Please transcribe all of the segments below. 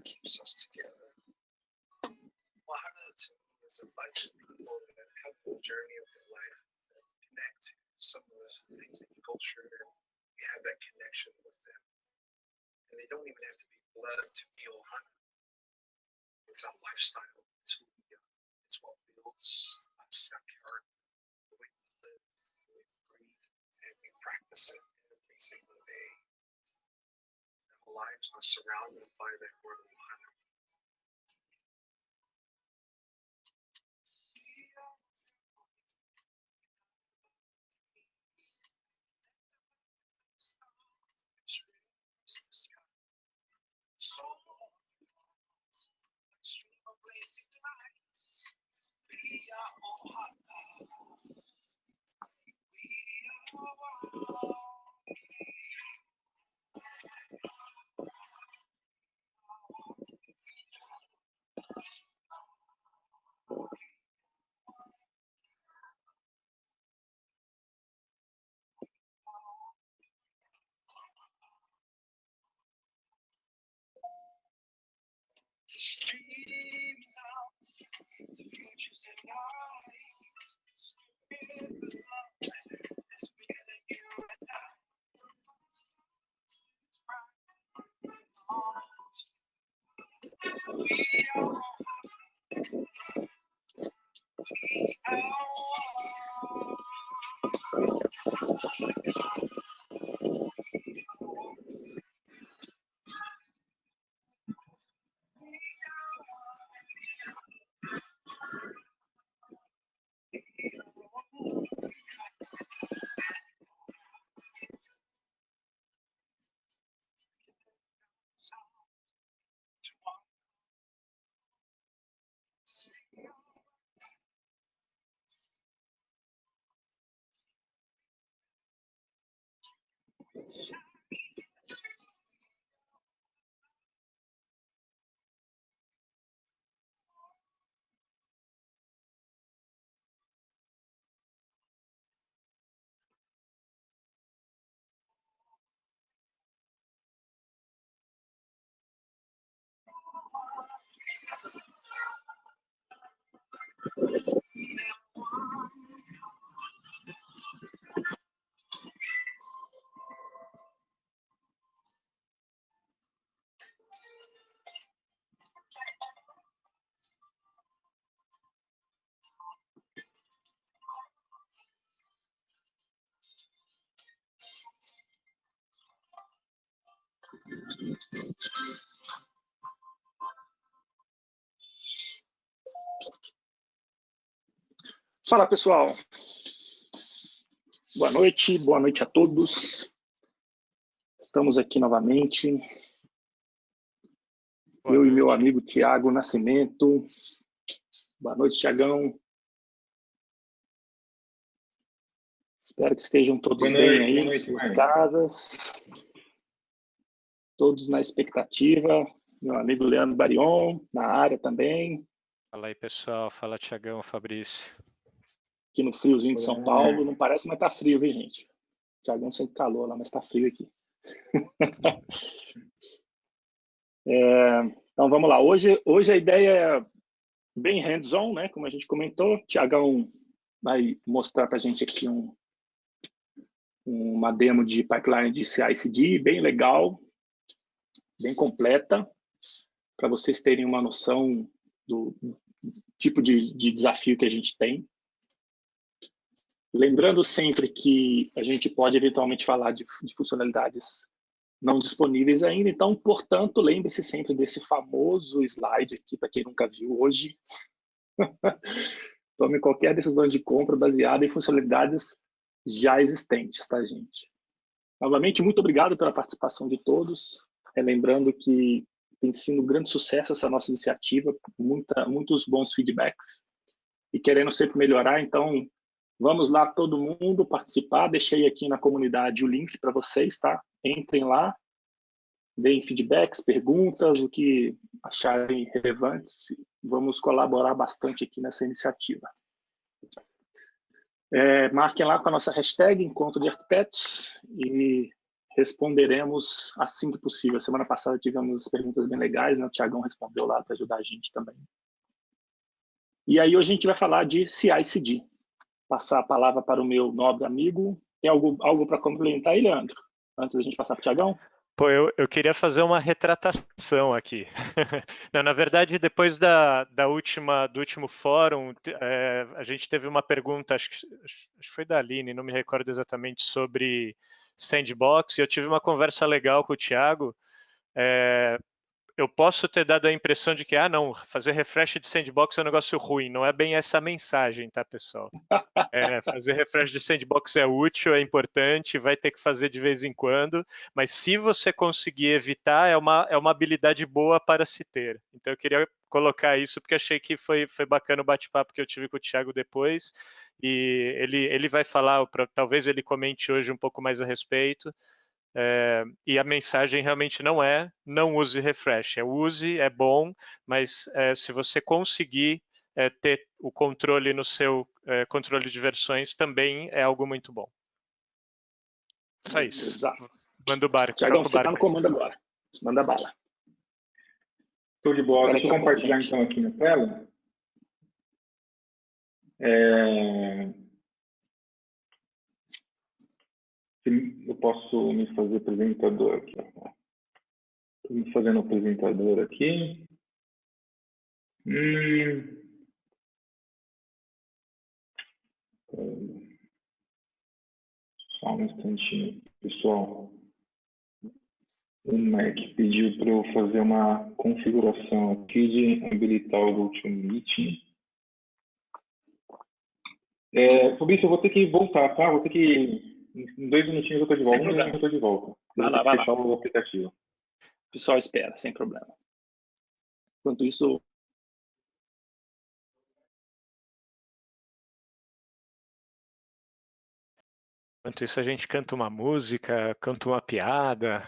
keeps us together. Mahana to me is a bunch of people that have the journey of their life that connect to some of the things that you go through, and you have that connection with them. And they don't even have to be blood to be Ohana. It's our lifestyle. It's who we are. It's what builds us, our character, the way we live, the way we breathe, and we practice it every single day. Our lives are surrounded by that word of Ohana. The future's in our eyes. Spirit is love. It's bigger than you and I. Fala, pessoal. Boa noite a todos. Estamos aqui novamente. Eu e meu amigo Tiago Nascimento. Boa noite, Tiagão. Espero que estejam todos bem aí nas suas casas. Todos na expectativa. Meu amigo Leandro Barion, na área também. Fala aí, pessoal. Fala, Tiagão, Fabrício. Aqui no friozinho de São Paulo. Não parece, mas tá frio, viu, gente? Tiagão sente calor lá, mas tá frio aqui. Então, vamos lá. Hoje a ideia é bem hands-on, né? Como a gente comentou. Tiagão vai mostrar para a gente aqui uma demo de pipeline de CI/CD, bem legal, bem completa, para vocês terem uma noção do tipo de desafio que a gente tem. Lembrando sempre que a gente pode eventualmente falar de funcionalidades não disponíveis ainda, então, portanto, lembre-se sempre desse famoso slide aqui, para quem nunca viu hoje. Tome qualquer decisão de compra baseada em funcionalidades já existentes, tá, gente? Novamente, muito obrigado pela participação de todos. Lembrando que tem sido um grande sucesso essa nossa iniciativa, muitos bons feedbacks, e querendo sempre melhorar, então, vamos lá todo mundo participar. Deixei aqui na comunidade o link para vocês, tá? Entrem lá, deem feedbacks, perguntas, o que acharem relevantes. Vamos colaborar bastante aqui nessa iniciativa. Marquem lá com a nossa hashtag Encontro de Arquitetos e responderemos assim que possível. Semana passada tivemos perguntas bem legais, né? O Thiagão respondeu lá para ajudar a gente também. E aí hoje a gente vai falar de CI/CD. Passar a palavra para o meu nobre amigo. Tem algo para complementar aí, Leandro? Antes da gente passar para o Thiagão? Pô, eu queria fazer uma retratação aqui. Não, na verdade, depois do último fórum, a gente teve uma pergunta, acho que foi da Aline, não me recordo exatamente, sobre sandbox, e eu tive uma conversa legal com o Thiago. Eu posso ter dado a impressão de que, não, fazer refresh de sandbox é um negócio ruim. Não é bem essa a mensagem, tá, pessoal? Fazer refresh de sandbox é útil, é importante, vai ter que fazer de vez em quando, mas se você conseguir evitar, é uma habilidade boa para se ter. Então eu queria colocar isso, porque achei que foi bacana o bate-papo que eu tive com o Thiago depois, e ele vai falar, talvez ele comente hoje um pouco mais a respeito. E a mensagem realmente não use refresh, use, é bom, mas se você conseguir ter o controle no seu controle de versões, também é algo muito bom. Só isso. Exato. Manda o barco. Thiagão, você está no comando agora. Manda bala. Estou de bola. Deixa eu compartilhar então aqui na tela. Eu posso me fazer apresentador aqui. Estou me fazendo apresentador aqui. Só um instantinho, pessoal. O Mac pediu para eu fazer uma configuração aqui de habilitar o GoToMeeting. Fabrício, eu vou ter que voltar, tá? Vou ter que... Em 2 minutinhos eu estou de volta. Sem problema. Eu estou de volta. Vai Vou lá. fechar o aplicativo. O pessoal espera, sem problema. Enquanto isso... Enquanto isso, a gente canta uma música, canta uma piada.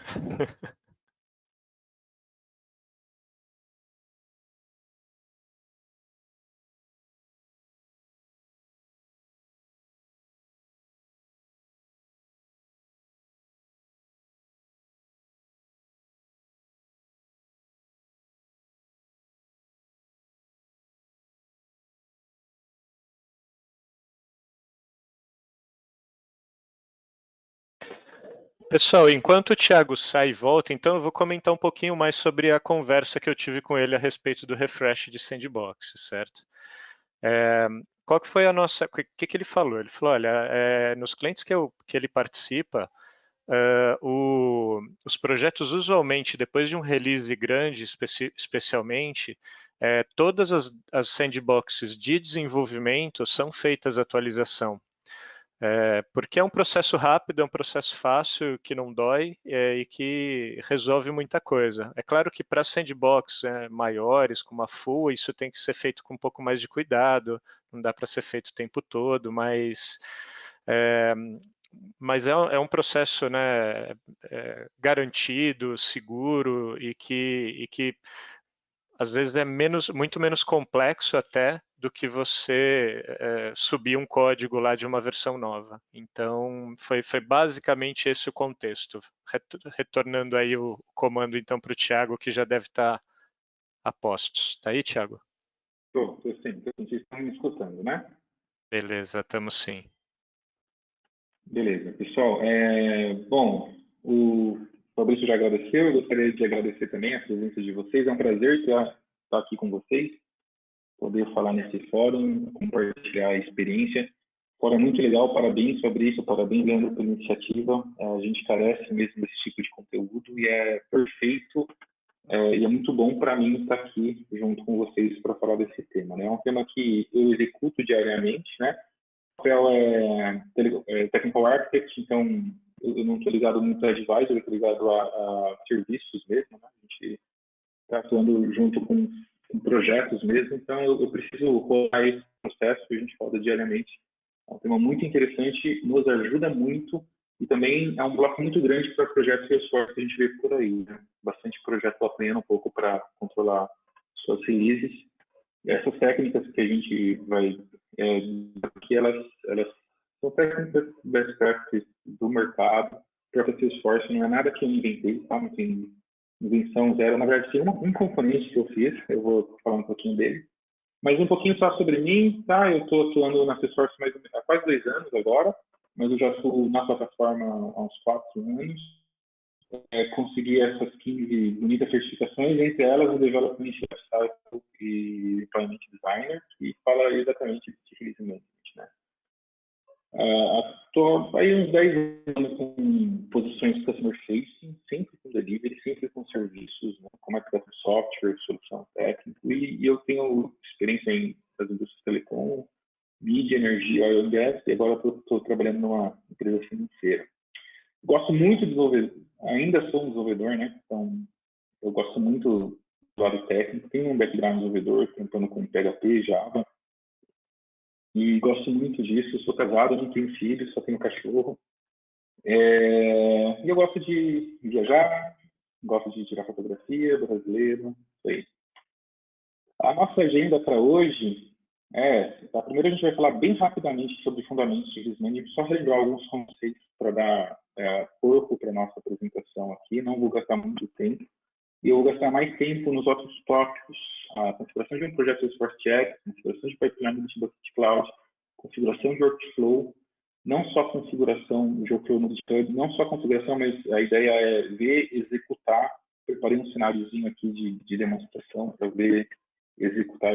Pessoal, enquanto o Thiago sai e volta, então eu vou comentar um pouquinho mais sobre a conversa que eu tive com ele a respeito do refresh de sandbox, certo? Qual que foi a nossa... O que ele falou? Ele falou, olha, nos clientes que ele participa, os projetos usualmente, depois de um release grande, especialmente, todas as sandboxes de desenvolvimento são feitas atualização. Porque é um processo rápido, é um processo fácil, que não dói e que resolve muita coisa. É claro que para sandbox maiores, como a full, isso tem que ser feito com um pouco mais de cuidado, não dá para ser feito o tempo todo, mas é um processo, né, garantido, seguro e que às vezes é muito menos complexo até do que você subir um código lá de uma versão nova. Então, foi basicamente esse o contexto. Retornando aí o comando então para o Thiago, que já deve estar a postos. Está aí, Thiago? Estou sim. Vocês estão me escutando, né? Beleza, estamos sim. Beleza. Pessoal, bom, o Fabrício já agradeceu, eu gostaria de agradecer também a presença de vocês. É um prazer estar aqui com vocês, poder falar nesse fórum, compartilhar a experiência. Fórum muito legal, parabéns, Fabrício, parabéns, Leandro, pela iniciativa. A gente carece mesmo desse tipo de conteúdo e é perfeito e é muito bom para mim estar aqui junto com vocês para falar desse tema, né? É um tema que eu executo diariamente, né? O papel é Technical Architect, então eu não estou ligado muito a advisor, eu estou ligado a serviços mesmo, né? A gente está atuando junto com projetos mesmo, então eu preciso rolar esse processo que a gente roda diariamente. É um tema muito interessante, nos ajuda muito e também é um bloco muito grande para projetos Salesforce que a gente vê por aí, né? Bastante projeto apanhando um pouco para controlar suas releases. Essas técnicas que a gente vai aqui, elas são técnicas best practices do mercado, própria Salesforce não é nada que eu inventei, tá? Não tem invenção zero. Na verdade, tem um componente que eu fiz, eu vou falar um pouquinho dele. Mas um pouquinho só sobre mim, tá? Eu estou atuando na Salesforce há quase 2 anos agora, mas eu já estou na plataforma há uns 4 anos. Consegui essas 15 bonitas certificações, entre elas o Development Lifecycle e Deployment Designer, que fala exatamente de Release Management, né? Estou aí uns 10 anos com posições Customer Facing, sempre com delivery, sempre com serviços, né, como arquiteto de software, solução técnica, e eu tenho experiência nas indústrias telecom, mídia, energia, oil and gas, e agora estou trabalhando numa empresa financeira. Gosto muito de desenvolver, ainda sou um desenvolvedor, né? Então, eu gosto muito do lado técnico, tenho um background desenvolvedor, trampando com PHP, Java, e gosto muito disso. Sou casado, não tenho filhos, só tenho cachorro. E eu gosto de viajar, gosto de tirar fotografia, brasileiro, isso aí. A nossa agenda para hoje primeiro a gente vai falar bem rapidamente sobre fundamentos de Release Management, só relembrar alguns conceitos para dar corpo para a nossa apresentação aqui, não vou gastar muito tempo, e eu vou gastar mais tempo nos outros tópicos, a configuração de um projeto Salesforce Check, configuração de pipeline de Bucket Cloud, configuração de workflow, não só configuração de workflow no GitHub, não só configuração, mas a ideia é ver, executar. Preparei um cenáriozinho aqui de demonstração para ver, executar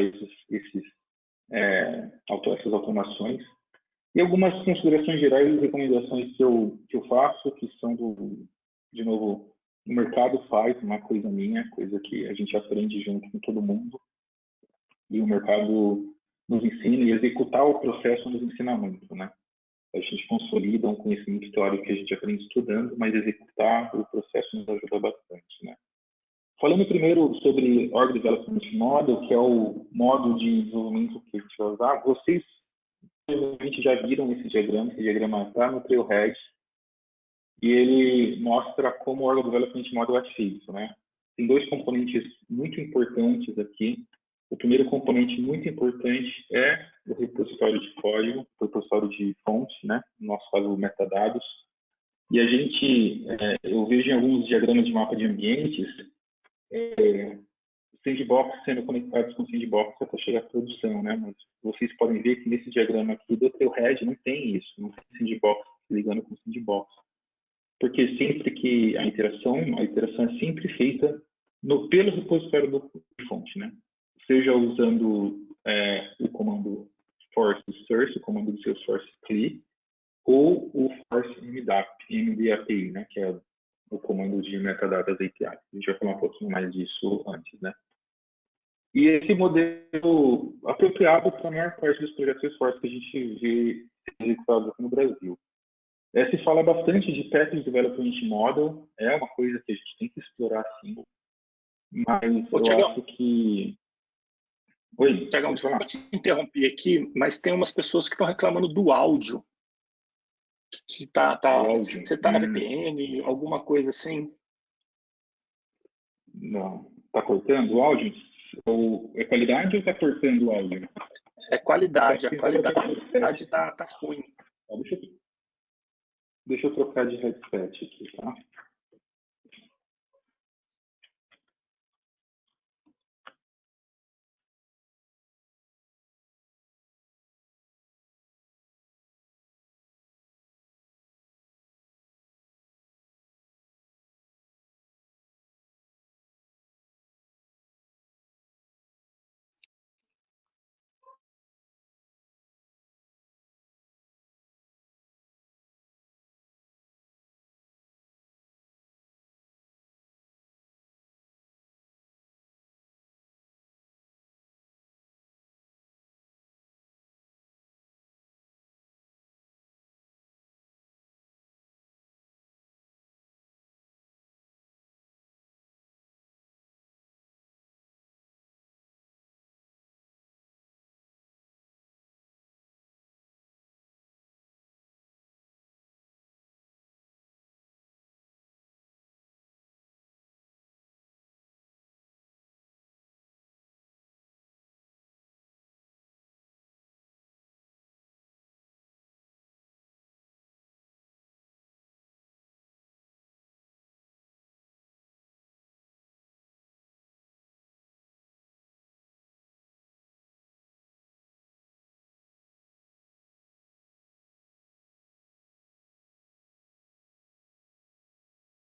essas automações. E algumas considerações gerais e recomendações que eu faço, que são, de novo, o mercado faz, uma coisa minha, coisa que a gente aprende junto com todo mundo, e o mercado nos ensina, e executar o processo nos ensina muito, né? A gente consolida um conhecimento teórico que a gente aprende estudando, mas executar o processo nos ajuda bastante, né? Falando primeiro sobre Org Development Model, que é o modo de desenvolvimento que a gente vai usar, vocês provavelmente já viram esse diagrama está no Trailhead, e ele mostra como o Org Development Model é feito, né? Tem 2 componentes muito importantes aqui. O primeiro componente muito importante é o repositório de código, o repositório de fonte, né? No nosso caso, metadados. E a gente, eu vejo em alguns diagramas de mapa de ambientes, sandbox sendo conectados com sandbox até chegar à produção, né? Mas vocês podem ver que nesse diagrama aqui do Trailhead não tem isso, não tem sandbox ligando com sandbox. Porque sempre que a iteração é sempre feita pelo repositório de fonte, né? Seja usando o comando force source, o comando do Salesforce CLI, ou o force MDAPI, né? Que é o comando de metadatas API. A gente vai falar um pouquinho mais disso antes, né? E esse modelo apropriado para a maior parte dos projetos Salesforce que a gente vê executados aqui no Brasil. Se fala bastante de Package Development Model, é uma coisa que a gente tem que explorar sim, mas eu acho que... Oi, Tiagão, desculpa te interromper aqui, mas tem umas pessoas que estão reclamando do áudio. Que você está na VPN, alguma coisa assim? Não. Está cortando o áudio? É qualidade ou está cortando o áudio? É qualidade, a qualidade está ruim. Deixa eu trocar de headset aqui, tá?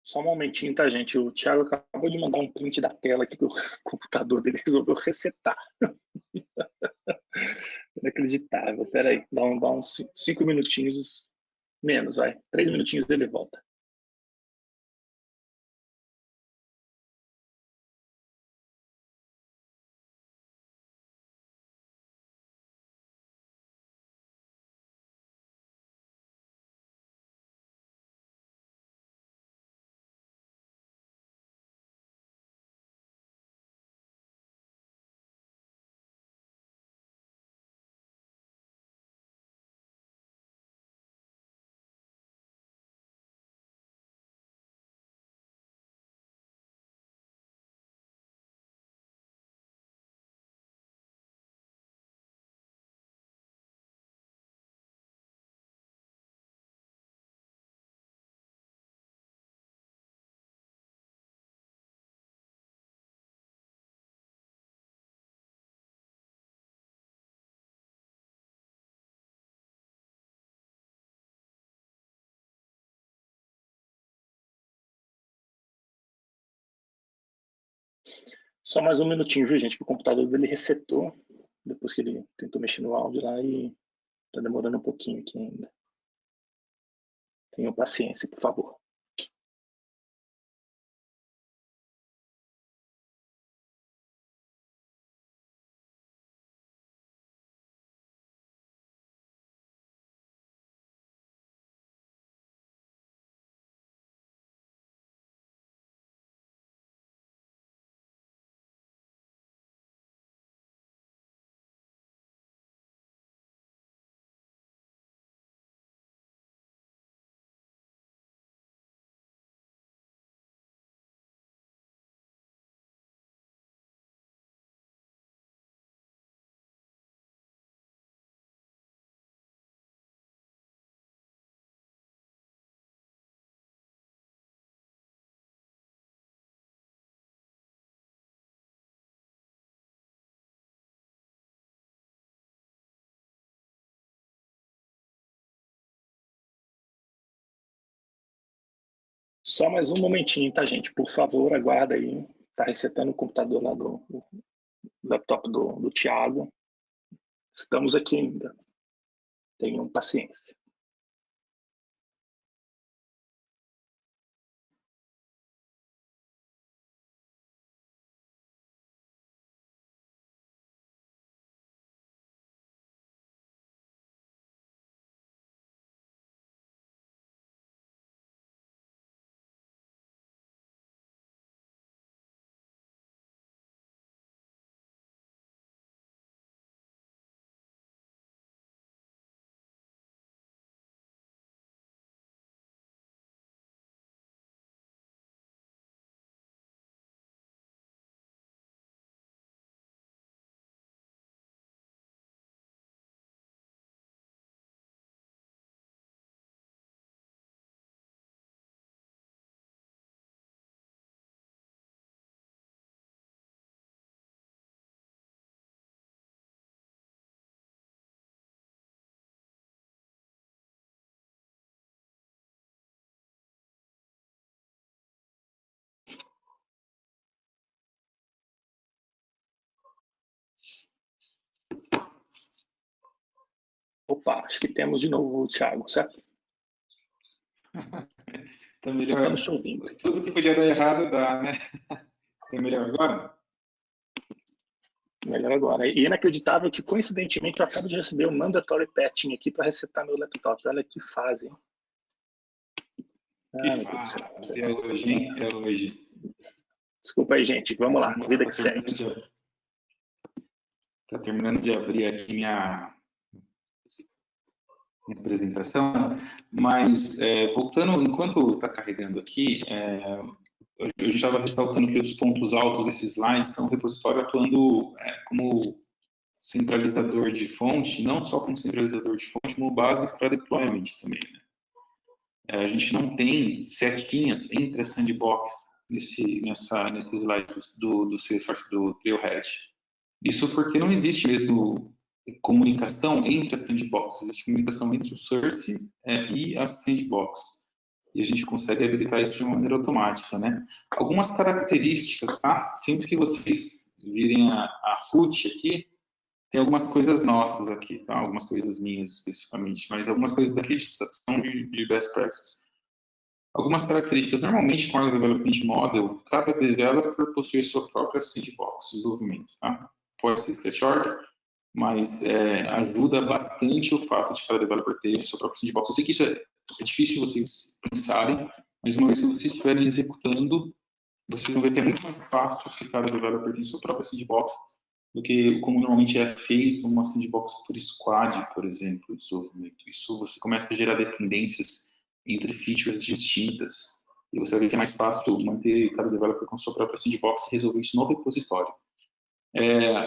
Só um momentinho, tá, gente? O Thiago acabou de mandar um print da tela aqui que o computador dele resolveu resetar. Inacreditável. Peraí, dá uns 5 minutinhos menos, vai. 3 minutinhos dele volta. Só mais um minutinho, viu, gente? Que o computador dele resetou depois que ele tentou mexer no áudio lá e tá demorando um pouquinho aqui ainda. Tenham paciência, por favor. Só mais um momentinho, tá, gente? Por favor, aguarda aí. Tá resetando o computador lá do laptop do Thiago. Estamos aqui ainda. Tenham paciência. Opa, acho que temos de novo o Thiago, certo? Tá melhor. Estamos te ouvindo. Tudo que podia dar errado dá, né? Tá melhor agora? Melhor agora. E inacreditável que, coincidentemente, eu acabo de receber um mandatory patching aqui para resetar meu laptop. Olha que fase, hein? Que fase, é hoje, hein? É hoje. Desculpa aí, gente. Vamos lá, vida que segue. Tá terminando de abrir aqui minha apresentação, mas voltando, enquanto está carregando aqui, a gente estava ressaltando que os pontos altos desses slides estão o repositório atuando como centralizador de fonte, não só como centralizador de fonte, como base para deployment também, né? A gente não tem setinhas entre a sandbox nesse slide do Salesforce, do Trailhead. Isso porque não existe mesmo comunicação entre as sandboxes, existe comunicação entre o source e a sandbox. e a gente consegue habilitar isso de uma maneira automática, né? Algumas características, tá? Sempre que vocês virem a root aqui, tem algumas coisas nossas aqui, tá? Algumas coisas minhas especificamente, mas algumas coisas daqui são de best practices. Algumas características, normalmente com o Development Model, cada developer possui sua própria sandbox de desenvolvimento, tá? Pode ser short, mas ajuda bastante o fato de cada developer ter sua própria sandbox. Eu sei que isso é difícil vocês pensarem, mas uma vez que vocês estiverem executando, vocês vão ver que é muito mais fácil que cada developer tem sua própria sandbox do que como normalmente é feito uma sandbox por squad, por exemplo, de desenvolvimento. Isso você começa a gerar dependências entre features distintas, e você vai ver que é mais fácil manter cada developer com sua própria sandbox e resolver isso no repositório.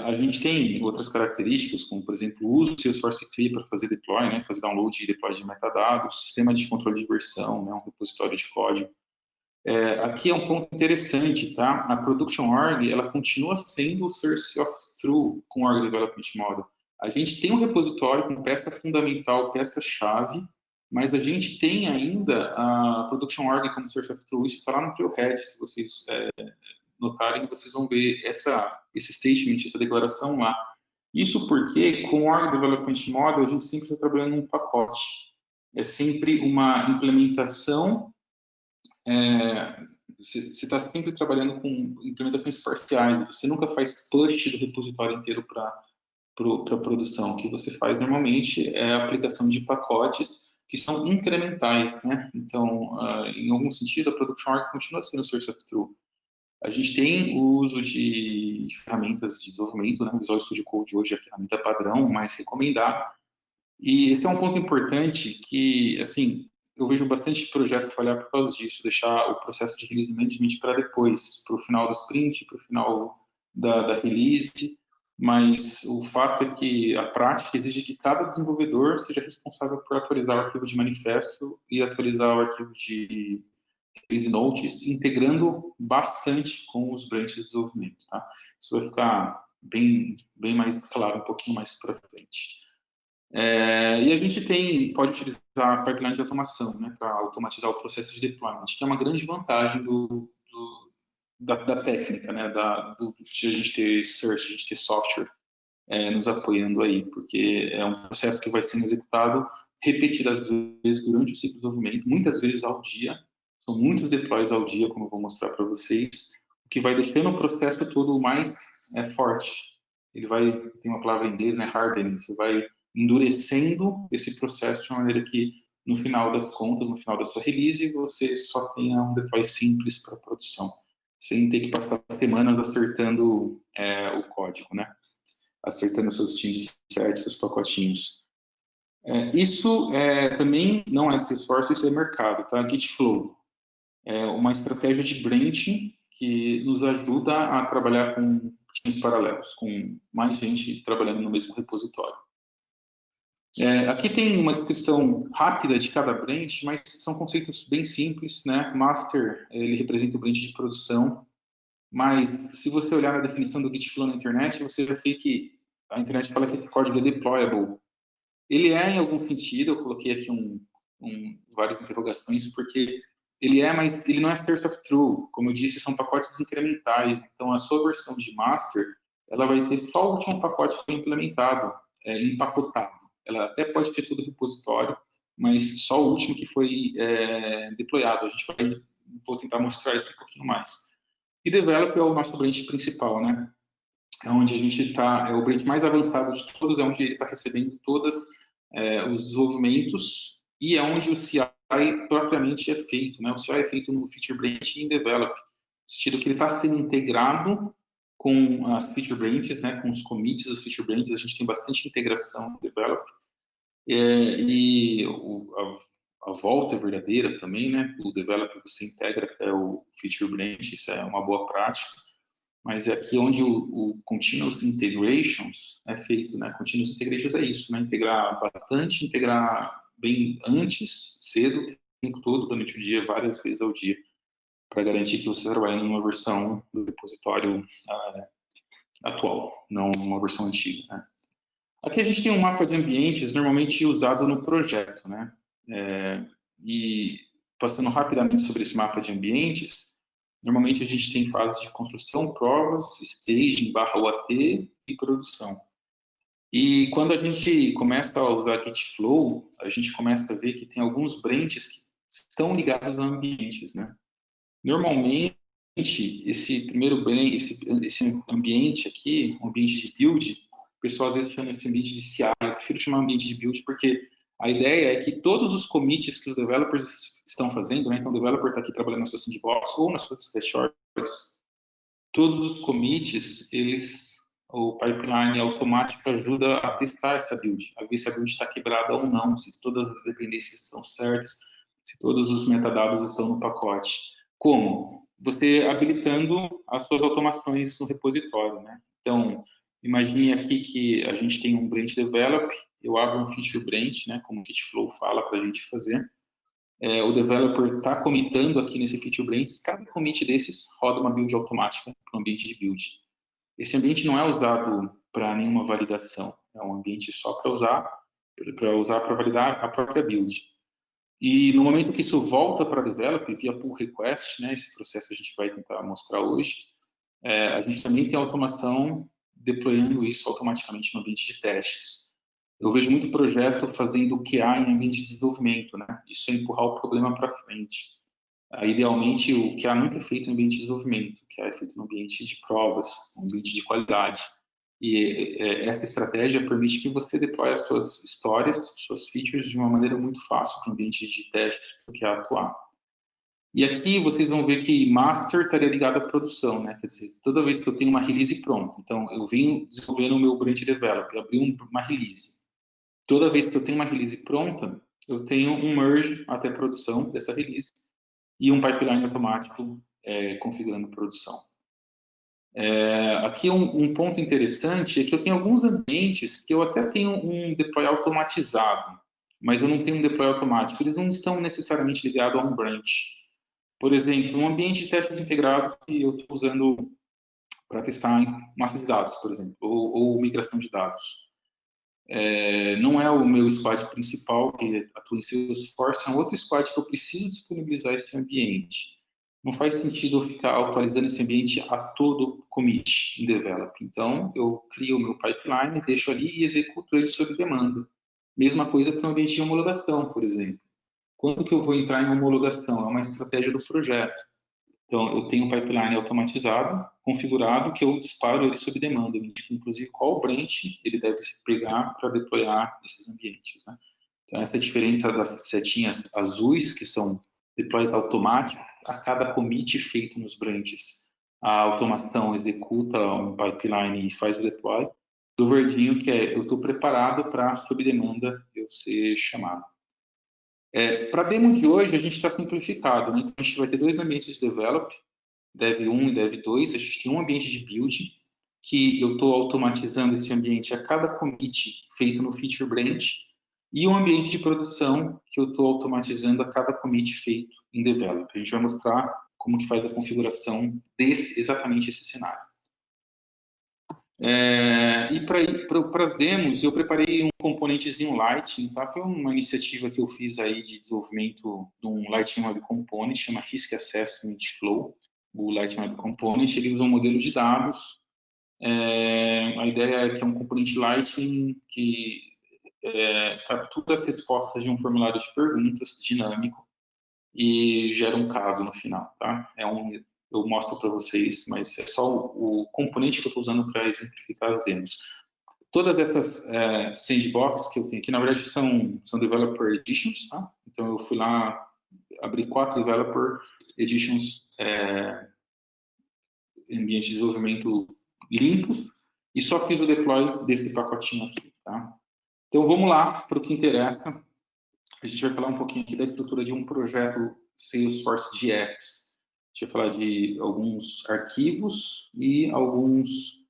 A gente tem outras características, como, por exemplo, o uso do Salesforce CLI para fazer deploy, né, fazer download e deploy de metadados, sistema de controle de versão, né, um repositório de código. Aqui é um ponto interessante, tá? A Production Org, ela continua sendo o Source of Truth com o Org Development Model. A gente tem um repositório com peça fundamental, peça-chave, mas a gente tem ainda a Production Org como Source of Truth. Isso está lá no Trailhead, se vocês notarem, vocês vão ver esse statement, essa declaração lá. Isso porque, com o Org Development Model, a gente sempre está trabalhando num pacote. É sempre uma implementação. Você está sempre trabalhando com implementações parciais. Você nunca faz push do repositório inteiro para produção. O que você faz normalmente é a aplicação de pacotes que são incrementais, né? Então, em algum sentido, a Production Org continua sendo o Source of Truth. A gente tem o uso de ferramentas de desenvolvimento, né? O Visual Studio Code hoje é a ferramenta padrão, mais recomendada. E esse é um ponto importante que, assim, eu vejo bastante projeto falhar por causa disso, deixar o processo de release management para depois, para o final do sprint, para o final da release, mas o fato é que a prática exige que cada desenvolvedor seja responsável por atualizar o arquivo de manifesto e atualizar o arquivo de release notes, integrando bastante com os branches de desenvolvimento, tá? Isso vai ficar bem mais claro um pouquinho mais para frente. E a gente pode utilizar pipeline de automação, né, para automatizar o processo de deployment, que é uma grande vantagem da técnica, né, de a gente ter search, a gente ter software nos apoiando aí, porque é um processo que vai sendo executado repetidas vezes durante o ciclo de desenvolvimento, muitas vezes ao dia, são muitos deploys ao dia, como eu vou mostrar para vocês, o que vai deixando o processo todo mais forte. Tem uma palavra em inglês, né, hardening, você vai endurecendo esse processo de uma maneira que, no final das contas, no final da sua release, você só tenha um deploy simples para produção, sem ter que passar semanas acertando o código, né? Acertando seus changes certos, seus pacotinhos. Isso também não é Salesforce, isso é mercado, tá? Gitflow é uma estratégia de branching que nos ajuda a trabalhar com times paralelos, com mais gente trabalhando no mesmo repositório. Aqui tem uma descrição rápida de cada branch, mas são conceitos bem simples, né? Master, ele representa o branch de produção, mas se você olhar na definição do Gitflow na internet, você vai ver que a internet fala que esse código é deployable. Ele em algum sentido, eu coloquei aqui várias interrogações, porque mas ele não é source of truth. Como eu disse, são pacotes incrementais. Então, a sua versão de master, ela vai ter só o último pacote que foi implementado, empacotado. Ela até pode ter todo o repositório, mas só o último que foi deployado. Vou tentar mostrar isso um pouquinho mais. E develop é o nosso branch principal, né? É onde a gente está, é o branch mais avançado de todos, é onde ele está recebendo todos os desenvolvimentos e é onde o CI propriamente é feito, né? O CI é feito no Feature Branch e em Develop, no sentido que ele está sendo integrado com as Feature Branches, né? Com os commits dos Feature Branches, a gente tem bastante integração no Develop, a volta é verdadeira também, né? O Develop você integra até o Feature Branch, isso é uma boa prática, mas é aqui onde o Continuous Integrations é feito, né? Continuous Integrations é isso, né? Integrar bastante, integrar bem antes, cedo, o tempo todo, durante o dia, várias vezes ao dia, para garantir que você está trabalhando numa versão do repositório atual, não uma versão antiga, né? Aqui a gente tem um mapa de ambientes normalmente usado no projeto, né? E passando rapidamente sobre esse mapa de ambientes, normalmente a gente tem fase de construção, provas, staging, /UAT e produção. E quando a gente começa a usar Git Flow, a gente começa a ver que tem alguns branches que estão ligados a ambientes, né? Normalmente, esse primeiro branch, esse ambiente aqui, um ambiente de build, o pessoal às vezes chama esse ambiente de CI, eu prefiro chamar ambiente de build porque a ideia é que todos os commits que os developers estão fazendo, né? Então o developer está aqui trabalhando na sua sandbox ou nas suas test shorts, todos os commits, o pipeline automático ajuda a testar essa build, a ver se a build está quebrada ou não, se todas as dependências estão certas, se todos os metadados estão no pacote. Como? Você habilitando as suas automações no repositório, né? Então, imagine aqui que a gente tem um branch develop, eu abro um feature branch, né, como o Git Flow fala para a gente fazer. O developer está commitando aqui nesse feature branch, cada commit desses roda uma build automática para o ambiente de build. Esse ambiente não é usado para nenhuma validação, é um ambiente só para usar para validar a própria build. E no momento que isso volta para develop via pull request, né, esse processo a gente vai tentar mostrar hoje, a gente também tem automação deployando isso automaticamente no ambiente de testes. Eu vejo muito projeto fazendo QA em ambiente de desenvolvimento, né? Isso é empurrar o problema para frente. Idealmente, o QA nunca é feito em ambiente de desenvolvimento, o QA é feito no ambiente de provas, no ambiente de qualidade. E essa estratégia permite que você deploye as suas histórias, as suas features de uma maneira muito fácil para o ambiente de teste do QA atuar. E aqui vocês vão ver que master estaria ligado à produção, né? Quer dizer, toda vez que eu tenho uma release pronta, então eu venho desenvolvendo o meu branch develop, abri uma release. Toda vez que eu tenho uma release pronta, eu tenho um merge até a produção dessa release e um pipeline automático configurando a produção. Aqui um ponto interessante é que eu tenho alguns ambientes que eu até tenho um deploy automatizado, mas eu não tenho um deploy automático. Eles não estão necessariamente ligados a um branch. Por exemplo, um ambiente de testes integrados que eu estou usando para testar massa de dados, por exemplo, ou migração de dados. Não é o meu squad principal que atua em Salesforce, é um outro squad que eu preciso disponibilizar esse ambiente. Não faz sentido eu ficar atualizando esse ambiente a todo commit em develop. Então, eu crio o meu pipeline, deixo ali e executo ele sob demanda. Mesma coisa para o ambiente de homologação, por exemplo. Quando que eu vou entrar em homologação? É uma estratégia do projeto. Então, eu tenho um pipeline automatizado, configurado, que eu disparo ele sob demanda. Eu indico, inclusive, qual branch ele deve pegar para deployar esses ambientes, né? Então, essa é a diferença das setinhas azuis, que são deploys automáticos, a cada commit feito nos branches. A automação executa um pipeline e faz o deploy. Do verdinho, que eu estou preparado para, sob demanda, eu ser chamado. Para a demo de hoje, a gente está simplificado, né? Então, a gente vai ter dois ambientes de develop, Dev 1 e Dev 2. A gente tem um ambiente de build, que eu estou automatizando esse ambiente a cada commit feito no feature branch, e um ambiente de produção, que eu estou automatizando a cada commit feito em develop. A gente vai mostrar como que faz a configuração exatamente esse cenário. E para as demos, eu preparei um componentezinho Lightning, tá? Foi uma iniciativa que eu fiz aí de desenvolvimento de um Lightning Web Component, chama Risk Assessment Flow. O Lightning Web Component, ele usa um modelo de dados. A ideia é que é um componente Lightning que captura as respostas de um formulário de perguntas dinâmico e gera um caso no final, tá? Eu mostro para vocês, mas é só o componente que eu estou usando para exemplificar as demos. Todas essas sandbox que eu tenho aqui, na verdade, são developer editions, tá? Então, eu fui lá, abri 4 developer editions em ambiente de desenvolvimento limpos e só fiz o deploy desse pacotinho aqui, tá? Então, vamos lá para o que interessa. A gente vai falar um pouquinho aqui da estrutura de um projeto Salesforce GX. A gente vai falar de alguns arquivos e alguns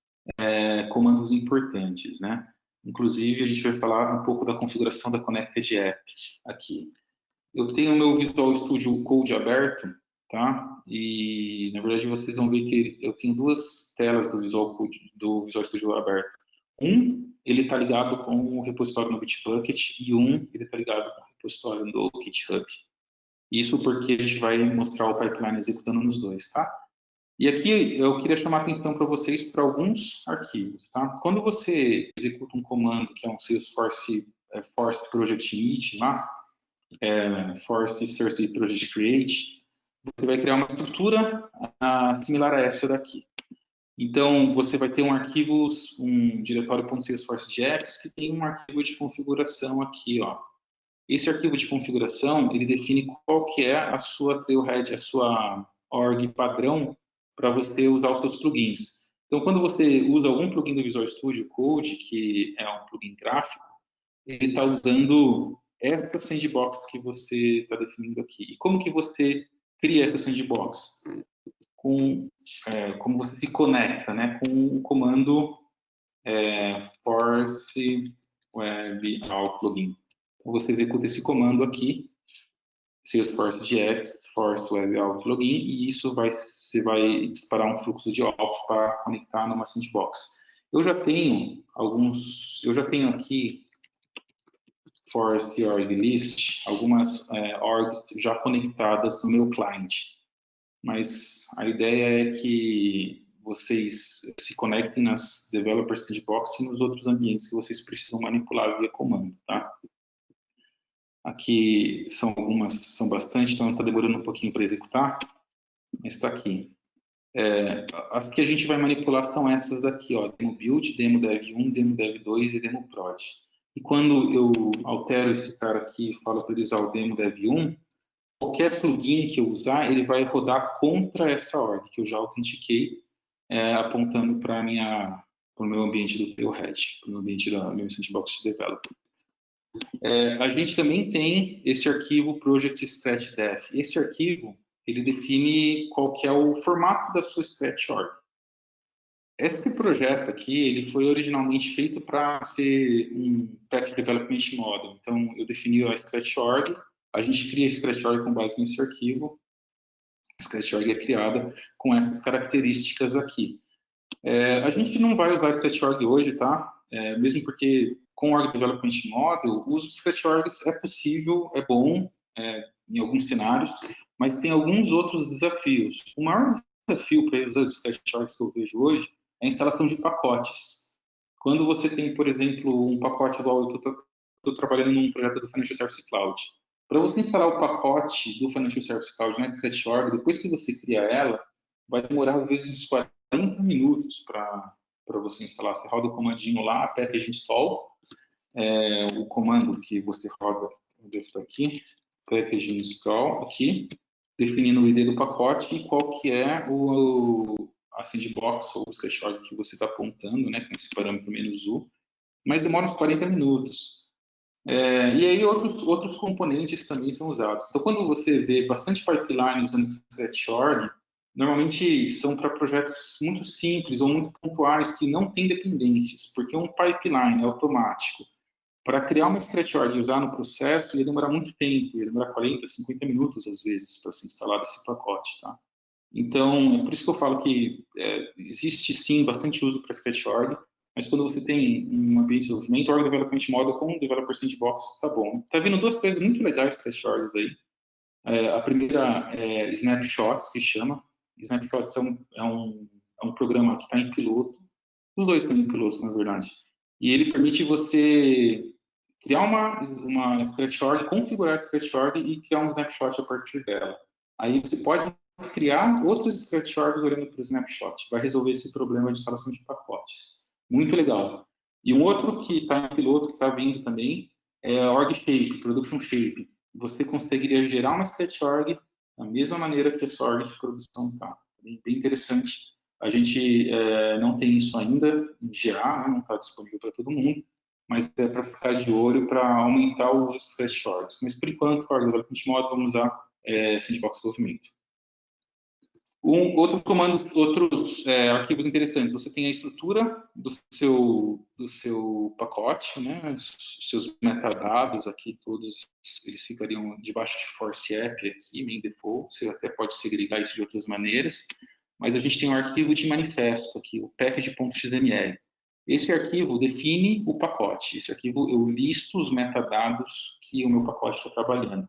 comandos importantes, né? Inclusive, a gente vai falar um pouco da configuração da Connected App aqui. Eu tenho o meu Visual Studio Code aberto, tá? E, na verdade, vocês vão ver que eu tenho duas telas do Visual Studio aberto. Ele está ligado com o repositório no Bitbucket e ele está ligado com o repositório do GitHub. Isso porque a gente vai mostrar o pipeline executando nos dois, tá? E aqui eu queria chamar a atenção para vocês para alguns arquivos, tá? Quando você executa um comando que é um Salesforce Force Project Init lá, Force Source Project Create, você vai criar uma estrutura similar a essa daqui. Então, você vai ter um diretório.salesforce.js que tem um arquivo de configuração aqui, ó. Esse arquivo de configuração, ele define qual que é a sua trailhead, a sua org padrão para você usar os seus plugins. Então, quando você usa algum plugin do Visual Studio Code, que é um plugin gráfico, ele está usando essa sandbox que você está definindo aqui. E como que você cria essa sandbox? Como você se conecta, né, com o comando force web ao plugin. Então, você executa esse comando aqui, Salesforce.js, force web ao plugin, e isso você vai disparar um fluxo de auth para conectar numa sandbox. Eu já tenho aqui force org list, algumas orgs já conectadas no meu cliente. Mas a ideia é que vocês se conectem nas Developer Sandbox e nos outros ambientes que vocês precisam manipular via comando, tá? Aqui são bastante, então está demorando um pouquinho para executar, mas está aqui. As que a gente vai manipular são essas daqui, ó, demo build, demo dev1, demo dev2 e demo prod. E quando eu altero esse cara aqui e falo para ele usar o demo dev1, qualquer plugin que eu usar, ele vai rodar contra essa org, que eu já autentiquei, apontando para o meu ambiente do Trailhead, para o meu ambiente da meu sandbox de developer. A gente também tem esse arquivo Project Scratch Def. Esse arquivo, ele define qual que é o formato da sua Scratch org. Esse projeto aqui, ele foi originalmente feito para ser um Package Development Model. Então, eu defini a Scratch org, a gente cria a Scratch org com base nesse arquivo. A Scratch org é criada com essas características aqui. A gente não vai usar a Scratch org hoje, tá? Mesmo porque com o Org Development Model, o uso de Scratch orgs é possível, é bom em alguns cenários, mas tem alguns outros desafios. O maior desafio para usar os Scratch orgs que eu vejo hoje é a instalação de pacotes. Quando você tem, por exemplo, um pacote igual eu estou trabalhando num projeto do Financial Service Cloud, para você instalar o pacote do Financial Service Cloud na Scratch org, depois que você cria ela, vai demorar às vezes uns 40 minutos para você instalar. Você roda o comandinho lá, package install, o comando que você roda, deve estar aqui, package install aqui, definindo o ID do pacote e qual que é a sandbox ou o Scratch org que você está apontando, né, com esse parâmetro "-u", mas demora uns 40 minutos. E aí outros componentes também são usados. Então, quando você vê bastante pipeline usando Scratch org, normalmente são para projetos muito simples ou muito pontuais que não têm dependências, porque um pipeline é automático. Para criar uma Scratch org e usar no processo, ia demorar muito tempo, ia demorar 40, 50 minutos, às vezes, para ser instalado esse pacote, tá? Então, é por isso que eu falo que existe, sim, bastante uso para Scratch org, mas quando você tem um ambiente de desenvolvimento, Org Development Model com Developer Sandbox, tá bom. Tá vindo duas coisas muito legais Scratch orgs aí. A primeira é Snapshots, que chama. Snapshots é um programa que está em piloto. Os dois estão em piloto, na verdade. E ele permite você criar uma Scratch org, configurar a Scratch org e criar um snapshot a partir dela. Aí você pode criar outras Scratch orgs olhando para o snapshot. Vai resolver esse problema de instalação de pacotes. Muito legal. E um outro que está em piloto, que está vindo também, é a Org Shape, Production Shape. Você conseguiria gerar uma Scratch org da mesma maneira que a sua org de produção está. Bem interessante. A gente não tem isso ainda em GA, né? Não está disponível para todo mundo, mas é para ficar de olho para aumentar o uso dos Scratch orgs. Mas, por enquanto, para o Development Model, vamos usar Sandbox Desenvolvimento. Outros comandos, outros arquivos interessantes. Você tem a estrutura do seu pacote, né? Os seus metadados aqui, todos eles ficariam debaixo de Force App aqui, main default. Você até pode segregar isso de outras maneiras. Mas a gente tem um arquivo de manifesto aqui, o package.xml. Esse arquivo define o pacote. Esse arquivo eu listo os metadados que o meu pacote está trabalhando.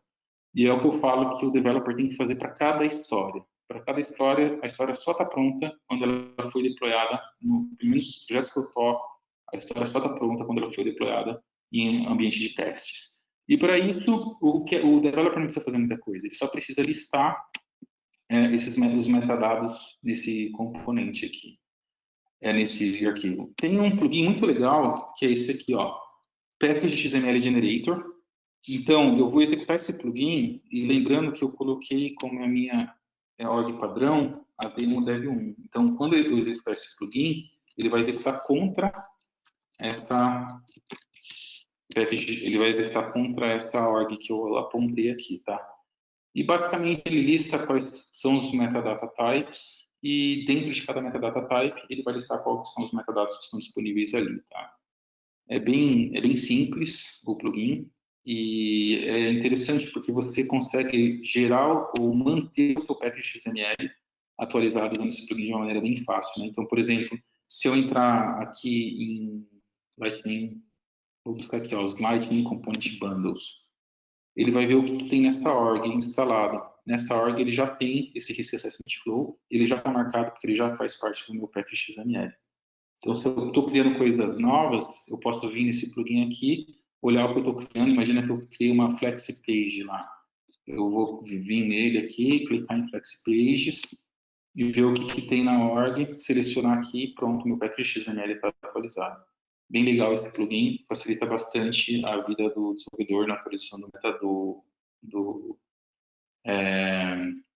E é o que eu falo que o developer tem que fazer para cada história. Para cada história, a história só está pronta quando ela foi deployada, pelo menos nos projetos que eu toco, a história só está pronta quando ela foi deployada em ambiente de testes. E para isso, o developer não precisa fazer muita coisa, ele só precisa listar os metadados desse componente aqui, nesse arquivo. Tem um plugin muito legal, que é esse aqui, ó, Package XML Generator. Então, eu vou executar esse plugin, e lembrando que eu coloquei como a minha org padrão, a demo dev1. Então, quando eu executar esse plugin, ele vai executar contra esta package, ele vai executar contra esta org que eu apontei aqui, tá? E, basicamente, ele lista quais são os metadata types, e dentro de cada metadata type, ele vai listar quais são os metadados que estão disponíveis ali, tá? É bem simples o plugin, e é interessante porque você consegue gerar ou manter o seu package XML atualizado usando esse plugin de uma maneira bem fácil, né? Então, por exemplo, se eu entrar aqui em Lightning, vou buscar aqui, ó, os Lightning Component Bundles, ele vai ver o que tem nessa org instalado. Nessa org ele já tem esse Risk Assessment Flow, ele já está marcado porque ele já faz parte do meu package XML. Então, se eu estou criando coisas novas, eu posso vir nesse plugin aqui, olhar o que eu estou criando. Imagina que eu criei uma Flexi Page lá. Eu vou vir nele aqui, clicar em Flexi Pages e ver o que tem na org, selecionar aqui, pronto, meu package XML está atualizado. Bem legal esse plugin, facilita bastante a vida do desenvolvedor na atualização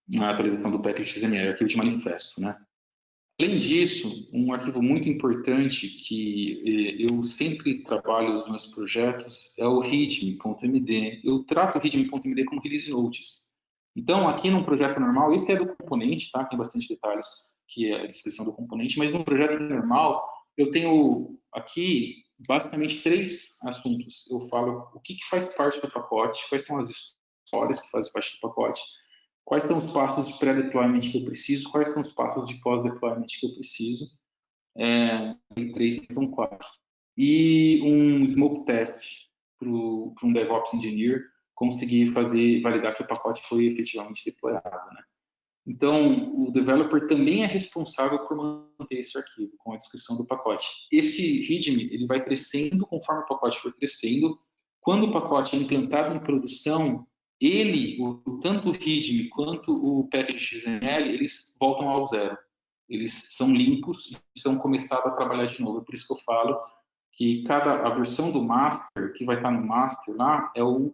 na atualização do package XML, arquivo de manifesto, né? Além disso, um arquivo muito importante que eu sempre trabalho nos meus projetos é o readme.md. Eu trato o readme.md como release notes. Então, aqui num projeto normal, esse é do componente, tá? Tem bastante detalhes, que é a descrição do componente, mas no projeto normal, eu tenho aqui basicamente 3 assuntos. Eu falo o que faz parte do pacote, quais são as histórias que fazem parte do pacote, quais são os passos de pré-deployment que eu preciso, quais são os passos de pós-deployment que eu preciso, em 3 são 4. E um smoke test para um DevOps Engineer conseguir validar que o pacote foi efetivamente deployado, né? Então, o developer também é responsável por manter esse arquivo com a descrição do pacote. Esse README, ele vai crescendo conforme o pacote for crescendo. Quando o pacote é implantado em produção, tanto o README quanto o package XML, eles voltam ao zero. Eles são limpos e são começados a trabalhar de novo. É por isso que eu falo que a versão do master, que vai estar no master lá, é o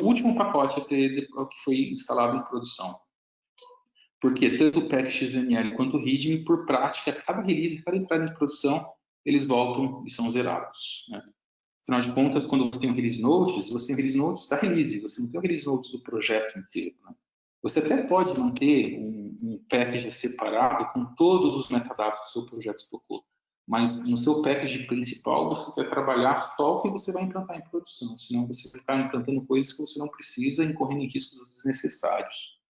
último pacote que foi instalado em produção. Porque tanto o package XML quanto o README, por prática, cada release, cada entrada em produção, eles voltam e são zerados, né? Afinal de contas, quando você tem um release notes, você tem um release notes da release, você não tem um release notes do projeto inteiro, né? Você até pode manter um package separado com todos os metadados que o seu projeto tocou, mas no seu package principal você vai trabalhar só o que você vai implantar em produção, senão você vai ficar implantando coisas que você não precisa e incorrendo em riscos desnecessários.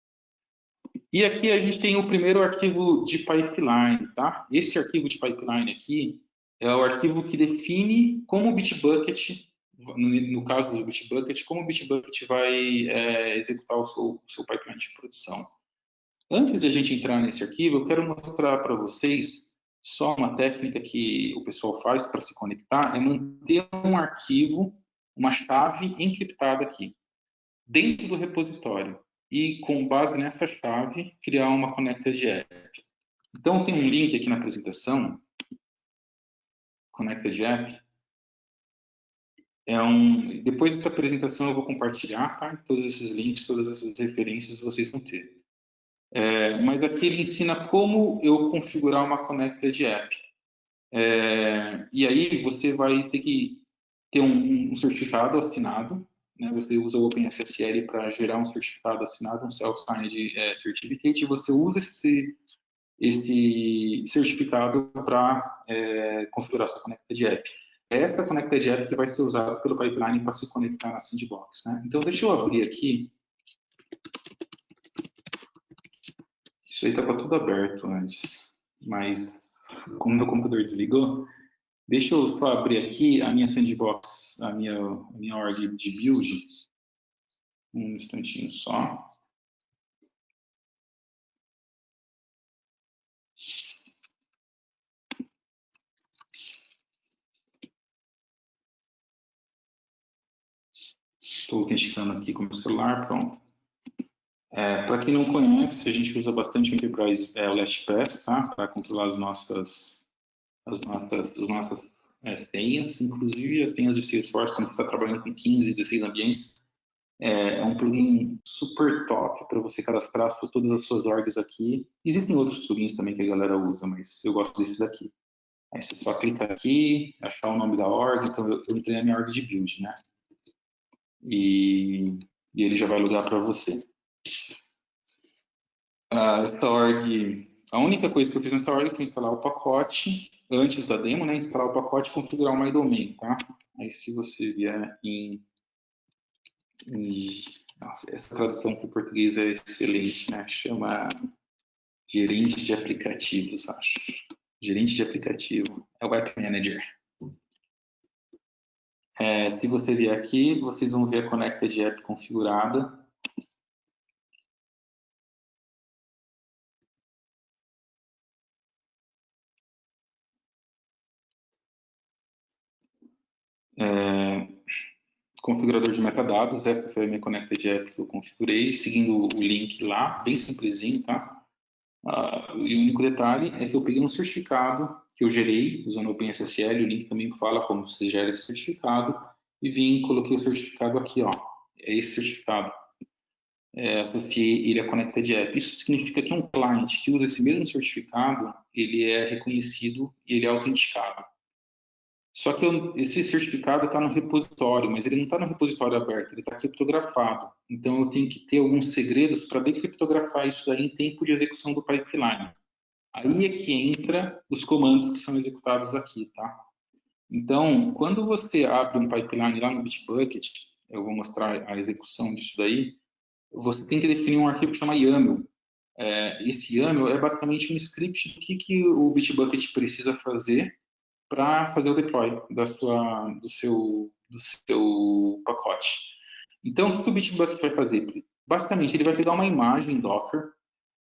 E aqui a gente tem o primeiro arquivo de pipeline, tá? Esse arquivo de pipeline aqui é o arquivo que define como o Bitbucket, no caso do Bitbucket, como o Bitbucket vai executar o seu pipeline de produção. Antes de a gente entrar nesse arquivo, eu quero mostrar para vocês só uma técnica que o pessoal faz para se conectar, é manter um arquivo, uma chave encriptada aqui, dentro do repositório. E, com base nessa chave, criar uma Connected App. Então, tem um link aqui na apresentação, Connected App. Depois dessa apresentação eu vou compartilhar, tá? Todos esses links, todas essas referências vocês vão ter. Mas aqui ele ensina como eu configurar uma Connected App. E aí você vai ter que ter um certificado assinado, né? Você usa o OpenSSL para gerar um certificado assinado, um Self-Signed Certificate, e você usa esse certificado para configurar sua Connected App. É essa Connected App que vai ser usada pelo pipeline para se conectar na Sandbox, né? Então, deixa eu abrir aqui. Isso aí estava tudo aberto antes, mas como meu computador desligou, deixa eu só abrir aqui a minha Sandbox, a minha org de build. Um instantinho só. Estou autenticando aqui com o meu celular, pronto. Para quem não conhece, a gente usa bastante o Enterprise LastPass, tá? Para controlar as nossas senhas, inclusive as senhas de Salesforce, quando você está trabalhando com 15, 16 ambientes. É um plugin super top para você cadastrar todas as suas orgs aqui. Existem outros plugins também que a galera usa, mas eu gosto desse daqui. Aí você só clica aqui, achar o nome da org, então eu entrei na minha org de build, né? E ele já vai logar para você. Essa org, a única coisa que eu fiz nessa org foi instalar o pacote, antes da demo, né? Instalar o pacote e configurar o MyDomain, tá? Aí se você vier nossa, essa tradução para o português é excelente, né? Chama gerente de aplicativos, acho. Gerente de aplicativo. É o App Manager. Se você vier aqui, vocês vão ver a Connected App configurada. Configurador de metadados, essa foi a minha Connected App que eu configurei, seguindo o link lá, bem simplesinho, tá? E o único detalhe é que eu peguei um certificado que eu gerei usando o OpenSSL, o link também fala como você gera esse certificado, e coloquei o certificado aqui, ó. É esse certificado. Associei ele a Connected App. Isso significa que um cliente que usa esse mesmo certificado, ele é reconhecido e ele é autenticado. Só que esse certificado está no repositório, mas ele não está no repositório aberto, ele está criptografado. Então, eu tenho que ter alguns segredos para decriptografar isso daí em tempo de execução do pipeline. Aí é que entra os comandos que são executados aqui, tá? Então, quando você abre um pipeline lá no Bitbucket, eu vou mostrar a execução disso daí, você tem que definir um arquivo que chama YAML. Esse YAML é basicamente um script do que o Bitbucket precisa fazer para fazer o deploy do seu pacote. Então, o que o Bitbucket vai fazer? Basicamente, ele vai pegar uma imagem Docker.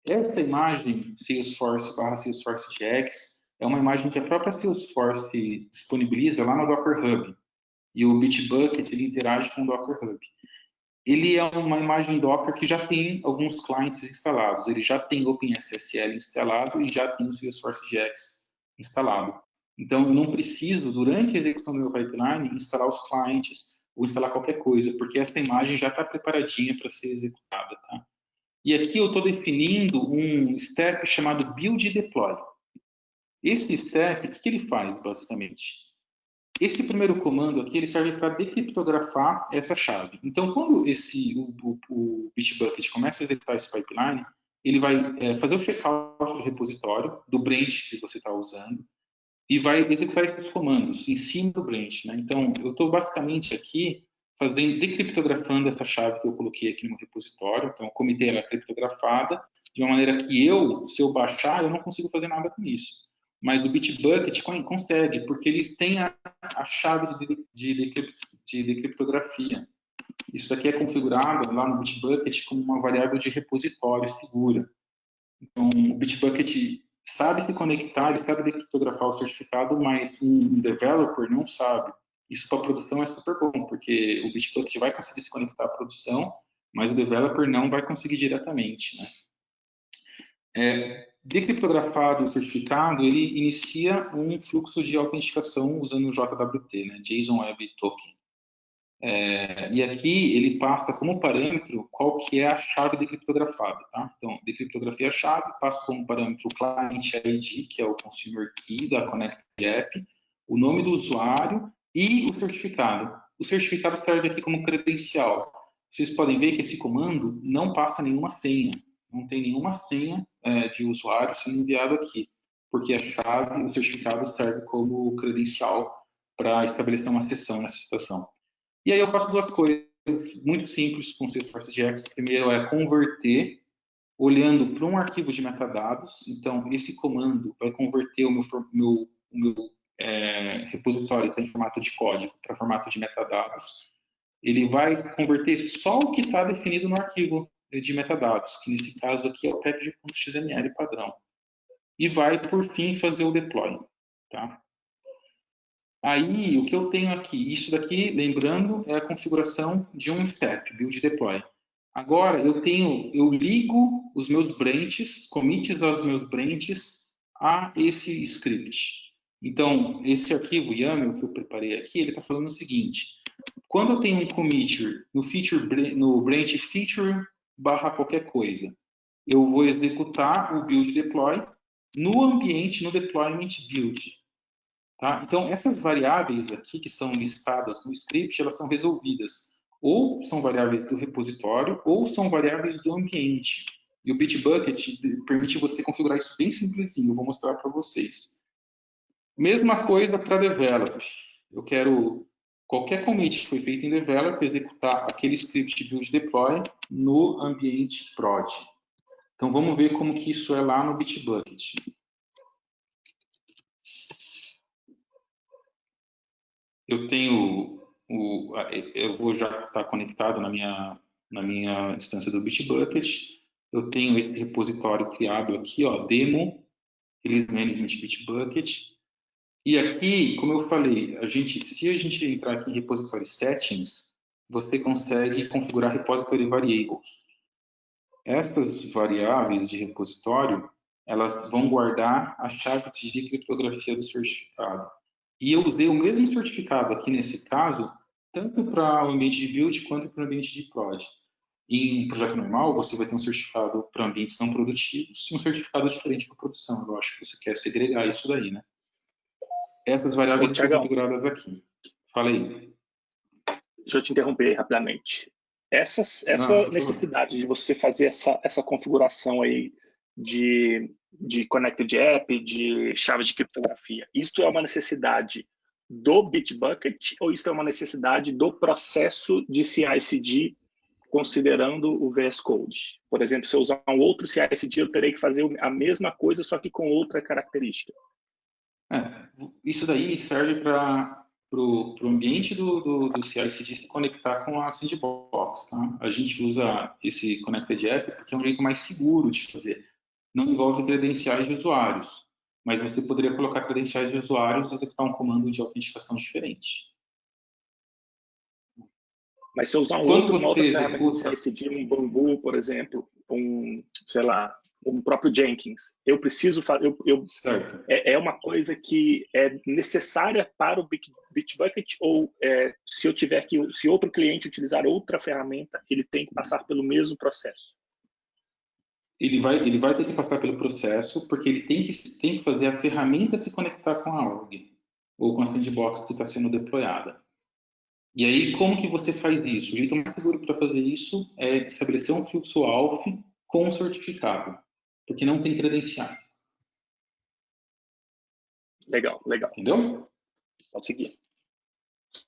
Essa imagem Salesforce/SalesforceJX é uma imagem que a própria Salesforce disponibiliza lá no Docker Hub. E o Bitbucket ele interage com o Docker Hub. Ele é uma imagem Docker que já tem alguns clientes instalados. Ele já tem OpenSSL instalado e já tem o SalesforceJX instalado. Então, eu não preciso, durante a execução do meu pipeline, instalar os clientes ou instalar qualquer coisa, porque essa imagem já está preparadinha para ser executada. Tá? E aqui eu estou definindo um step chamado Build e Deploy. Esse step, o que ele faz, basicamente? Esse primeiro comando aqui, ele serve para decriptografar essa chave. Então, quando o Bitbucket começa a executar esse pipeline, ele vai fazer o checkout do repositório, do branch que você está usando, e vai executar esses comandos em cima do branch. Né? Então, eu estou basicamente aqui decriptografando essa chave que eu coloquei aqui no repositório. Então, eu comitei ela criptografada, de uma maneira que se eu baixar, eu não consigo fazer nada com isso. Mas o Bitbucket consegue, porque eles têm a chave de decriptografia. Isso daqui é configurado lá no Bitbucket como uma variável de repositório segura. Então, o Bitbucket sabe se conectar, ele sabe decriptografar o certificado, mas um developer não sabe. Isso para a produção é super bom, porque o Bitbucket vai conseguir se conectar à produção, mas o developer não vai conseguir diretamente. Né? Decriptografado o certificado, ele inicia um fluxo de autenticação usando o JWT, né? JSON Web Token. E aqui ele passa como parâmetro qual que é a chave decriptografada. Tá? Então, decriptografia a chave, passa como parâmetro o client ID, que é o consumer key da Connected App, o nome do usuário e o certificado. O certificado serve aqui como credencial. Vocês podem ver que esse comando não passa nenhuma senha. Não tem nenhuma senha de usuário sendo enviado aqui, porque a chave, o certificado serve como credencial para estabelecer uma sessão nessa situação. E aí eu faço duas coisas muito simples com o SalesforceJX. Primeiro é converter, olhando para um arquivo de metadados. Então, esse comando vai converter o meu repositório que está em formato de código para formato de metadados. ele vai converter só o que está definido no arquivo de metadados, que nesse caso aqui é o package.xml padrão. E vai, por fim, fazer o deploy. Tá? Aí, o que eu tenho aqui, isso daqui, lembrando, é a configuração de um step, build deploy. Agora, eu ligo os meus branches, commits aos meus branches a esse script. Então, esse arquivo YAML que eu preparei aqui, ele está falando o seguinte: quando eu tenho um commit no branch feature barra qualquer coisa, eu vou executar o build deploy no ambiente, no deployment build. Tá? Então, essas variáveis aqui que são listadas no script, elas são resolvidas. Ou são variáveis do repositório, ou são variáveis do ambiente. E o Bitbucket permite você configurar isso bem simplesinho. Eu vou mostrar para vocês. Mesma coisa para develop. Eu quero qualquer commit que foi feito em develop, executar aquele script build deploy no ambiente prod. Então, vamos ver como que isso é lá no Bitbucket. Eu tenho eu vou já estar conectado na minha instância do Bitbucket. Eu tenho esse repositório criado aqui, ó, demo, release management Bitbucket. E aqui, como eu falei, se a gente entrar aqui em repository settings, você consegue configurar repository variables. Essas variáveis de repositório, elas vão guardar a chave de criptografia do certificado. E eu usei o mesmo certificado aqui nesse caso, tanto para o ambiente de build quanto para o ambiente de prod. Em um projeto normal, você vai ter um certificado para ambientes não produtivos e um certificado diferente para produção. Eu acho que você quer segregar isso daí, né? Essas variáveis estão configuradas aqui. Fala aí. Deixa eu te interromper rapidamente. Essa necessidade de você fazer essa configuração aí de Connected App, de chave de criptografia, isso é uma necessidade do Bitbucket ou isso é uma necessidade do processo de CI/CD considerando o VS Code? Por exemplo, se eu usar um outro CI/CD, eu terei que fazer a mesma coisa, só que com outra característica. Isso daí serve para o ambiente do CI/CD se conectar com a Sandbox. Tá? A gente usa esse Connected App porque é um jeito mais seguro de fazer. Não envolve credenciais de usuários, mas você poderia colocar credenciais de usuários e executar um comando de autenticação diferente. Mas se eu usar uma outra ferramenta de CI/CD, um Bamboo, por exemplo, sei lá, um próprio Jenkins, eu preciso fazer, é uma coisa que é necessária para o Bitbucket ou se outro cliente utilizar outra ferramenta, ele tem que passar pelo mesmo processo? Ele vai ter que passar pelo processo, porque ele tem que fazer a ferramenta se conectar com a org, ou com a sandbox que está sendo deployada. E aí, como que você faz isso? O jeito mais seguro para fazer isso é estabelecer um fluxo ALF com um certificado, porque não tem credenciais. Legal. Entendeu? Pode seguir.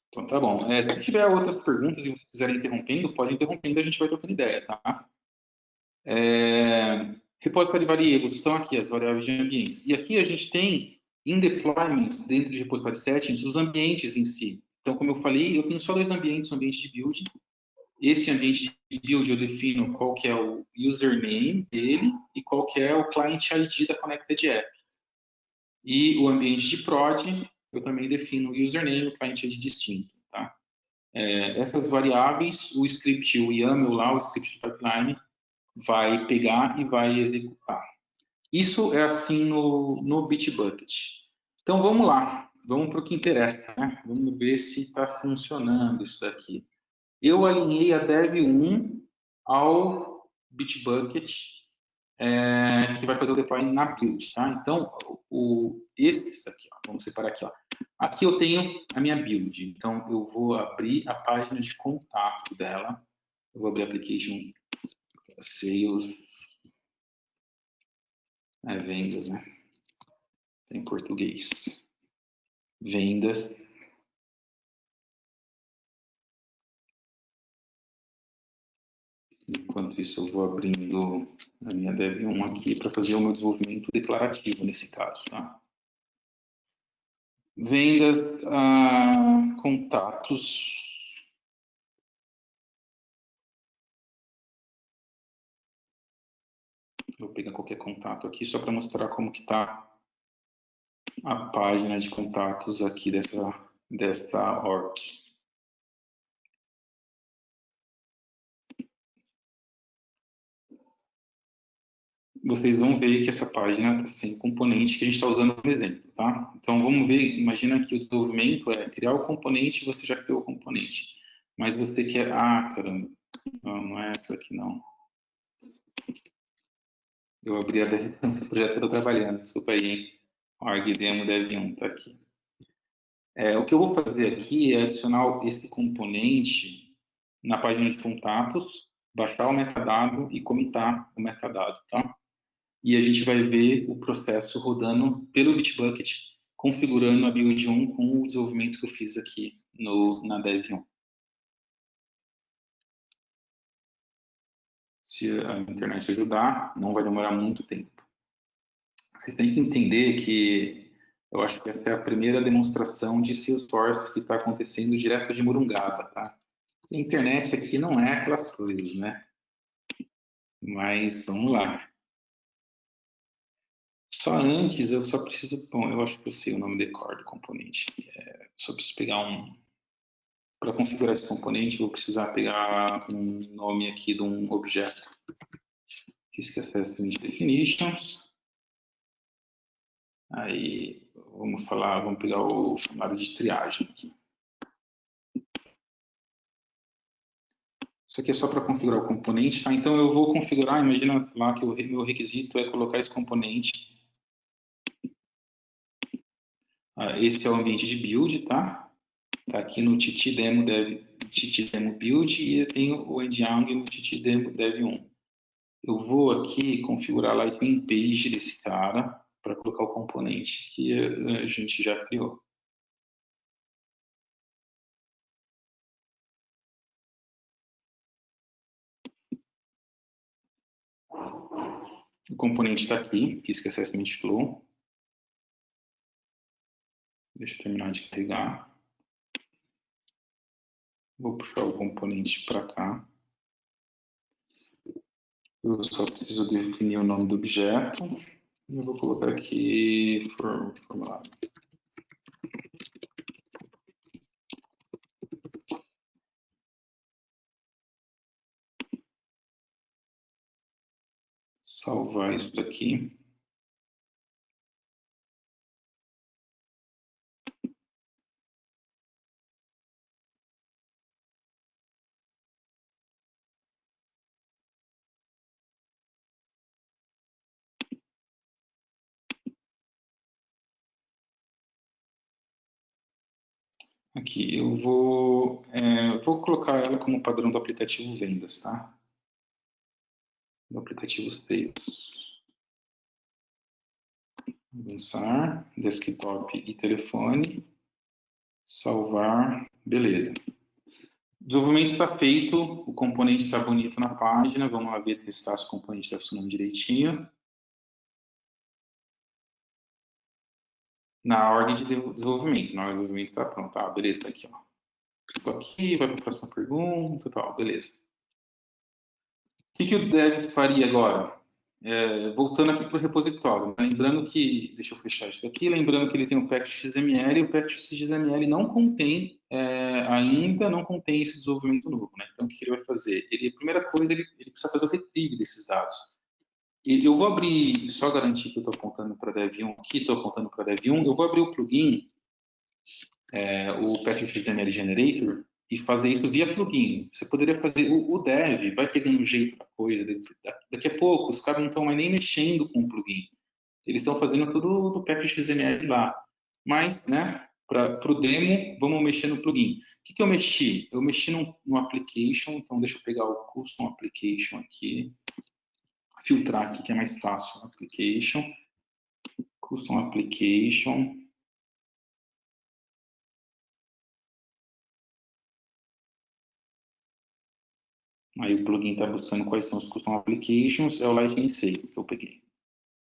Então, tá bom. Se tiver outras perguntas e vocês quiserem interrompendo, pode ir interrompendo, a gente vai trocando ideia, tá? Repository variables, estão aqui as variáveis de ambientes. E aqui a gente tem, em deployments, dentro de repository settings, os ambientes em si. Então, como eu falei, eu tenho só dois ambientes, um ambiente de build. Esse ambiente de build eu defino qual que é o username dele e qual que é o client ID da Connected App. E o ambiente de prod, eu também defino o username e o client ID distinto. Tá? Essas variáveis, o script, o YAML lá, o script de pipeline, vai pegar e vai executar. Isso é assim no Bitbucket. Então, vamos lá. Vamos para o que interessa. Né? Vamos ver se está funcionando isso daqui. Eu alinhei a dev1 ao Bitbucket, que vai fazer o deploy na build. Tá? Então, esse aqui, ó, vamos separar aqui. Ó. Aqui eu tenho a minha build. Então, eu vou abrir a página de contato dela. Eu vou abrir a application sales, vendas, né? Em português. Vendas. Enquanto isso, eu vou abrindo a minha dev1 aqui para fazer o meu desenvolvimento declarativo nesse caso, tá? Vendas, contatos. Vou pegar qualquer contato aqui só para mostrar como que está a página de contatos aqui dessa org. Vocês vão ver que essa página está sem componente que a gente está usando como exemplo, tá? Então vamos ver, imagina que o desenvolvimento é criar o componente, você já criou o componente, mas você quer, caramba, não é essa aqui não. Eu abri a o projeto que eu estou trabalhando, desculpa aí, hein? Org demo dev 1 está aqui. O que eu vou fazer aqui é adicionar esse componente na página de contatos, baixar o metadado e comitar o metadado, tá? E a gente vai ver o processo rodando pelo Bitbucket, configurando a build 1 com o desenvolvimento que eu fiz aqui na dev 1. Se a internet ajudar, não vai demorar muito tempo. Vocês têm que entender que eu acho que essa é a primeira demonstração de Salesforce que está acontecendo direto de Morungaba, tá? A internet aqui não é aquelas coisas, né? Mas vamos lá. Só antes, eu só preciso... Bom, eu acho que eu sei o nome decor do componente. Só preciso pegar um... Para configurar esse componente, eu vou precisar pegar um nome aqui de um objeto. Fiz que Assessment Definitions. Aí, vamos pegar o chamado de triagem aqui. Isso aqui é só para configurar o componente, tá? Então, eu vou configurar, imagina lá que o meu requisito é colocar esse componente. Esse é o ambiente de build, tá? Tá aqui no ttdemo build e eu tenho o Endyang no ttdemo dev 1. Eu vou aqui configurar a Lightning Page desse cara para colocar o componente que a gente já criou. O componente está aqui, Fisk Assessment Flow. Deixa eu terminar de carregar. Vou puxar o componente para cá. Eu só preciso definir o nome do objeto. E eu vou colocar aqui formulário. Salvar isso daqui. Aqui, eu vou colocar ela como padrão do aplicativo Vendas, tá? Do aplicativo Sales. Avançar, desktop e telefone, salvar, beleza. O desenvolvimento está feito, o componente está bonito na página, vamos lá ver, testar se o componente está funcionando direitinho. Na ordem de desenvolvimento, na ordem de desenvolvimento está pronto, beleza, está aqui, ó. Clico aqui, vai para a próxima pergunta, tal, beleza. O que o Dev faria agora? Voltando aqui para o repositório, lembrando que, deixa eu fechar isso aqui, lembrando que ele tem o package.xml, e o package.xml não contém, ainda não contém esse desenvolvimento novo, né? Então, o que ele vai fazer? A primeira coisa, ele precisa fazer o retrieve desses dados. E eu vou abrir, só garantir que eu estou apontando para Dev 1 aqui, estou apontando para Dev 1, eu vou abrir o plugin, o package.xml generator, e fazer isso via plugin. Você poderia fazer o dev, vai pegando o jeito da coisa. Daqui a pouco, os caras não estão mais nem mexendo com o plugin. Eles estão fazendo tudo do package.xml lá. Mas, né, para o demo, vamos mexer no plugin. O que eu mexi? Eu mexi no application, então deixa eu pegar o custom application aqui, filtrar aqui que é mais fácil. Application, custom application. Aí o plugin está buscando quais são os custom applications, é o Lightning Sale que eu peguei.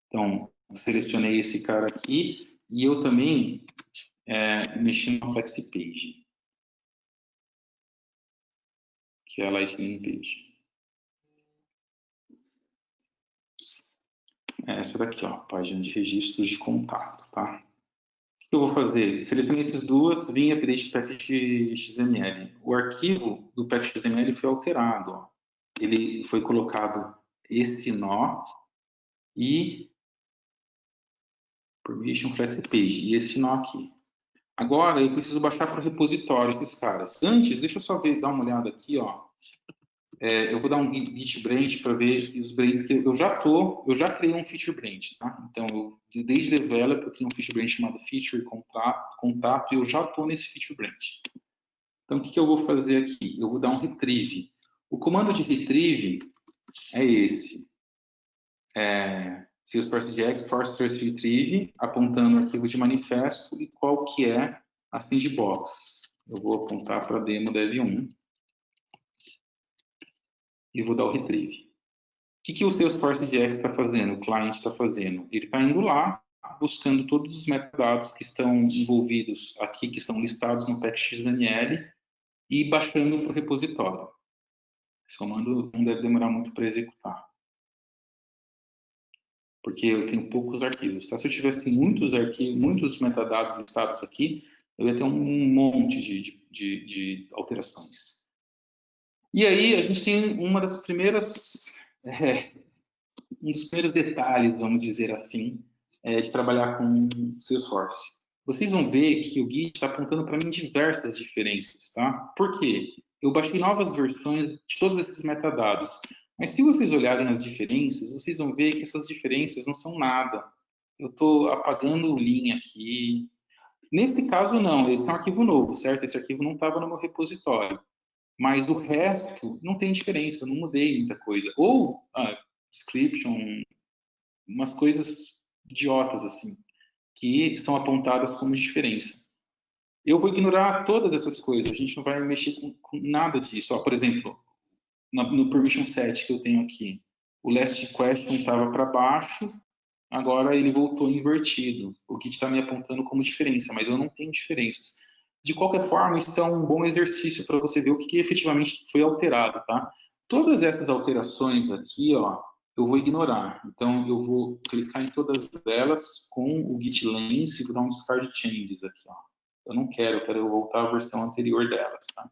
Então, selecionei esse cara aqui e eu também mexi no FlexiPage, que é a Lightning Page. é essa daqui, ó, página de registros de contato, tá? O que eu vou fazer? Selecionei essas duas, vim update package XML. O arquivo do package XML foi alterado, ó. Ele foi colocado esse nó e permission flex page, e esse nó aqui. Agora eu preciso baixar para o repositório esses caras. Antes, deixa eu só dar uma olhada aqui, ó. Eu vou dar um git branch para ver os branches que eu já criei um feature branch, tá? Então, desde develop, eu criei um feature branch chamado feature contato, e eu já estou nesse feature branch. Então, o que eu vou fazer aqui? Eu vou dar um retrieve. O comando de retrieve é esse. Salesforce.jx, force retrieve, apontando o arquivo de manifesto e qual que é a sandbox. Eu vou apontar para demo dev1 e vou dar o retrieve. O que o Salesforce.jx está fazendo? O cliente está fazendo? Ele está indo lá, buscando todos os metadados que estão envolvidos aqui, que estão listados no package XML, e baixando para o repositório. Esse comando não deve demorar muito para executar, porque eu tenho poucos arquivos. Tá? Se eu tivesse muitos arquivos, muitos metadados listados aqui, eu ia ter um monte de alterações. E aí a gente tem um dos primeiros detalhes, vamos dizer assim, de trabalhar com Salesforce. Vocês vão ver que o Git está apontando para mim diversas diferenças, tá? Por quê? Eu baixei novas versões de todos esses metadados. Mas se vocês olharem as diferenças, vocês vão ver que essas diferenças não são nada. Eu estou apagando linha aqui. Nesse caso, não. Esse é um arquivo novo, certo? Esse arquivo não estava no meu repositório. Mas o resto não tem diferença, eu não mudei muita coisa. Ou description, umas coisas idiotas, assim, que são apontadas como diferença. Eu vou ignorar todas essas coisas, a gente não vai mexer com nada disso. Ó, por exemplo, no permission set que eu tenho aqui, o last question estava para baixo, agora ele voltou invertido. O Git está me apontando como diferença, mas eu não tenho diferenças. De qualquer forma, isso é um bom exercício para você ver o que efetivamente foi alterado, tá? Todas essas alterações aqui, ó, eu vou ignorar. Então, eu vou clicar em todas elas com o git lens e vou dar um discard changes aqui, ó. Eu quero voltar à versão anterior delas, tá?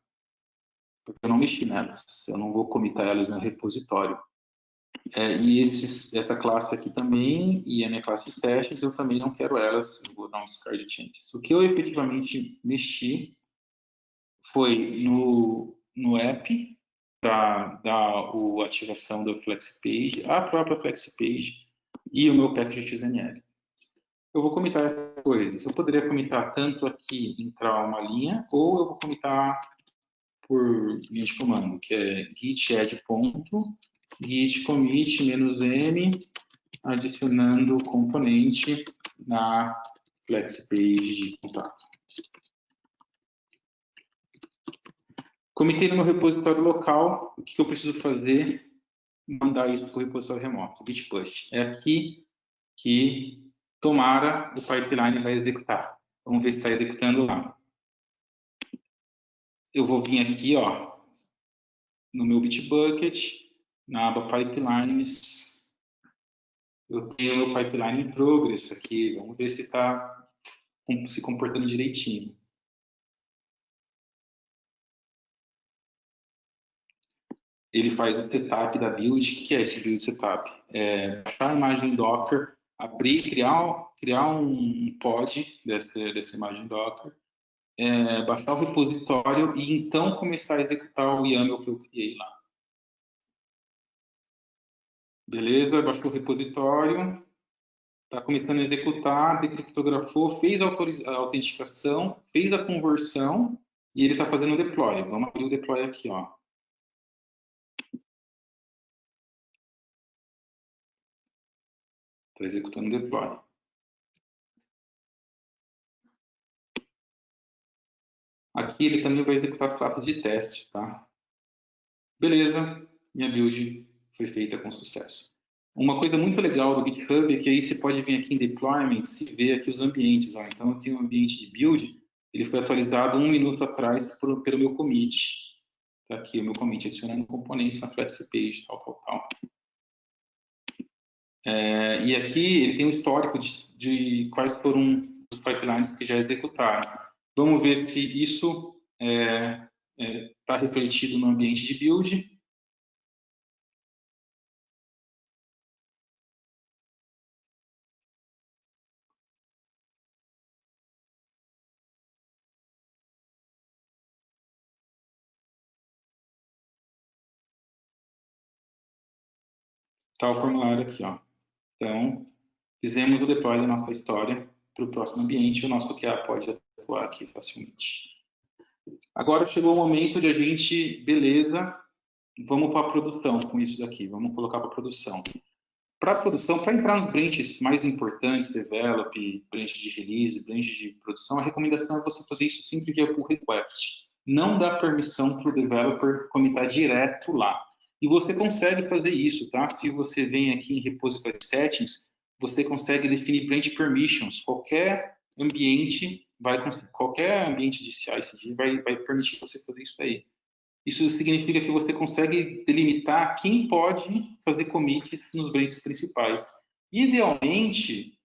Porque eu não mexi nelas, eu não vou comitar elas no repositório. E essa classe aqui também, e a minha classe de testes, eu também não quero elas, eu vou dar um discard changes. O que eu efetivamente mexi foi no app, para dar a ativação da FlexiPage, a própria FlexiPage e o meu package XML. Eu vou comitar essas coisas. Eu poderia comitar tanto aqui, entrar uma linha, ou eu vou comitar por linha de comando, que é git add ponto, git commit -m, adicionando o componente na FlexiPage de contato. Comitei no meu repositório local, o que eu preciso fazer? Mandar isso para o repositório remoto, git push. É aqui que, tomara, o pipeline vai executar. Vamos ver se está executando lá. Eu vou vir aqui, ó, no meu Bitbucket, na aba Pipelines. Eu tenho o meu pipeline em progress aqui. Vamos ver se está se comportando direitinho. Ele faz o setup da build. O que é esse build setup? Baixar a imagem Docker, abrir, criar um pod dessa imagem Docker, baixar o repositório e então começar a executar o YAML que eu criei lá. Beleza, baixou o repositório, está começando a executar, decriptografou, fez a autenticação, fez a conversão e ele está fazendo o deploy. Vamos abrir o deploy aqui, ó. Estou executando o deploy. Aqui ele também vai executar as classes de teste, tá? Beleza, minha build foi feita com sucesso. Uma coisa muito legal do GitHub é que aí você pode vir aqui em Deployments e ver aqui os ambientes. Ó. Então, eu tenho um ambiente de build, ele foi atualizado 1 minuto atrás pelo meu commit. Está aqui o meu commit, adicionando componentes na FlexiPage, tal. E aqui ele tem um histórico de quais foram os pipelines que já executaram. Vamos ver se isso está refletido no ambiente de build. Está o formulário aqui, ó. Então, fizemos o deploy da nossa história para o próximo ambiente, o nosso QA pode atuar aqui facilmente. Agora chegou o momento de a gente, beleza, vamos para a produção com isso daqui, vamos colocar para a produção. Para a produção, para entrar nos branches mais importantes, develop, branch de release, branch de produção, a recomendação é você fazer isso sempre via pull request. Não dá permissão para o developer commitar direto lá. E você consegue fazer isso, tá? Se você vem aqui em Repository Settings, você consegue definir branch permissions. Qualquer ambiente de CI/CD vai permitir você fazer isso aí. Isso significa que você consegue delimitar quem pode fazer commits nos branches principais. Idealmente,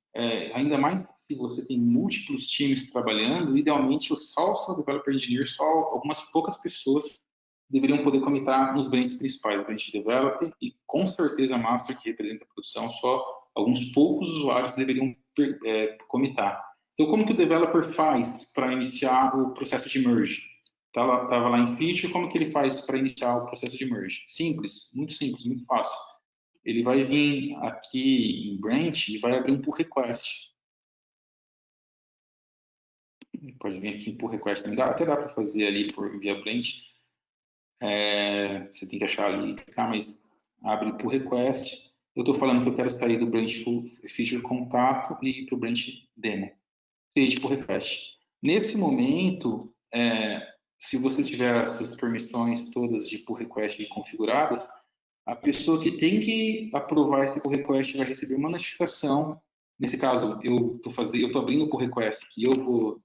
ainda mais se você tem múltiplos times trabalhando, idealmente só o seu developer engineer, só algumas poucas pessoas deveriam poder commitar nos branches principais, branch de developer e com certeza master, que representa a produção, só alguns poucos usuários deveriam commitar. Então, como que o developer faz para iniciar o processo de merge? Estava lá em feature, como que ele faz para iniciar o processo de merge? Simples, muito fácil. Ele vai vir aqui em branch e vai abrir um pull request. Pode vir aqui em pull request, até dá para fazer ali via branch. Você tem que achar ali, mas abre pull request. Eu estou falando que eu quero sair do branch feature contato e ir para o branch demo. Create pull request. Nesse momento, se você tiver as suas permissões todas de pull request configuradas, a pessoa que tem que aprovar esse pull request vai receber uma notificação. Nesse caso, eu estou abrindo o pull request e eu vou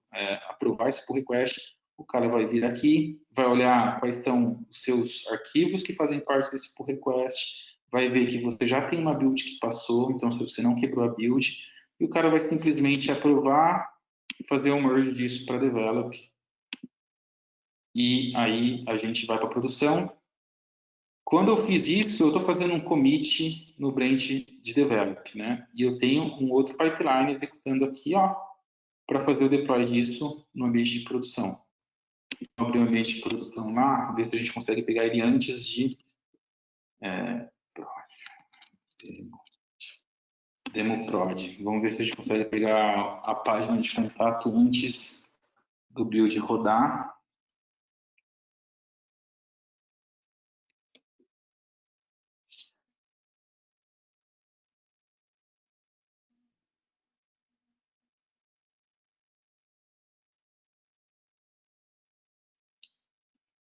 aprovar esse pull request. O cara vai vir aqui, vai olhar quais são os seus arquivos que fazem parte desse pull request, vai ver que você já tem uma build que passou, então se você não quebrou a build, e o cara vai simplesmente aprovar, fazer um merge disso para develop. E aí a gente vai para a produção. Quando eu fiz isso, eu estou fazendo um commit no branch de develop, né? E eu tenho um outro pipeline executando aqui, ó, para fazer o deploy disso no ambiente de produção. Vou abrir o ambiente de produção lá, ver se a gente consegue pegar ele antes de demo prod. Vamos ver se a gente consegue pegar a página de contato antes do build rodar.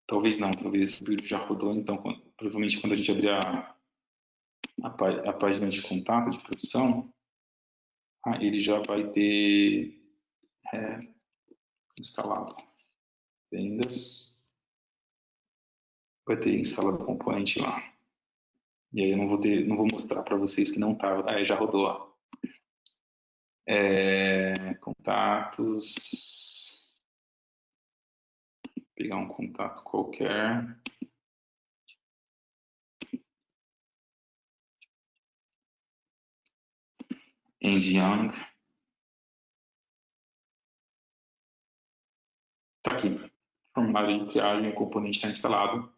Talvez não, talvez esse build já rodou, então provavelmente quando a gente abrir a página de contato de produção, ele já vai ter instalado vendas, vai ter instalado o componente lá. E aí eu não vou mostrar para vocês que não estava. Já rodou, ó. Contatos. Vou pegar um contato qualquer. Andy Young. Está aqui. Formulário de triagem, o componente está instalado.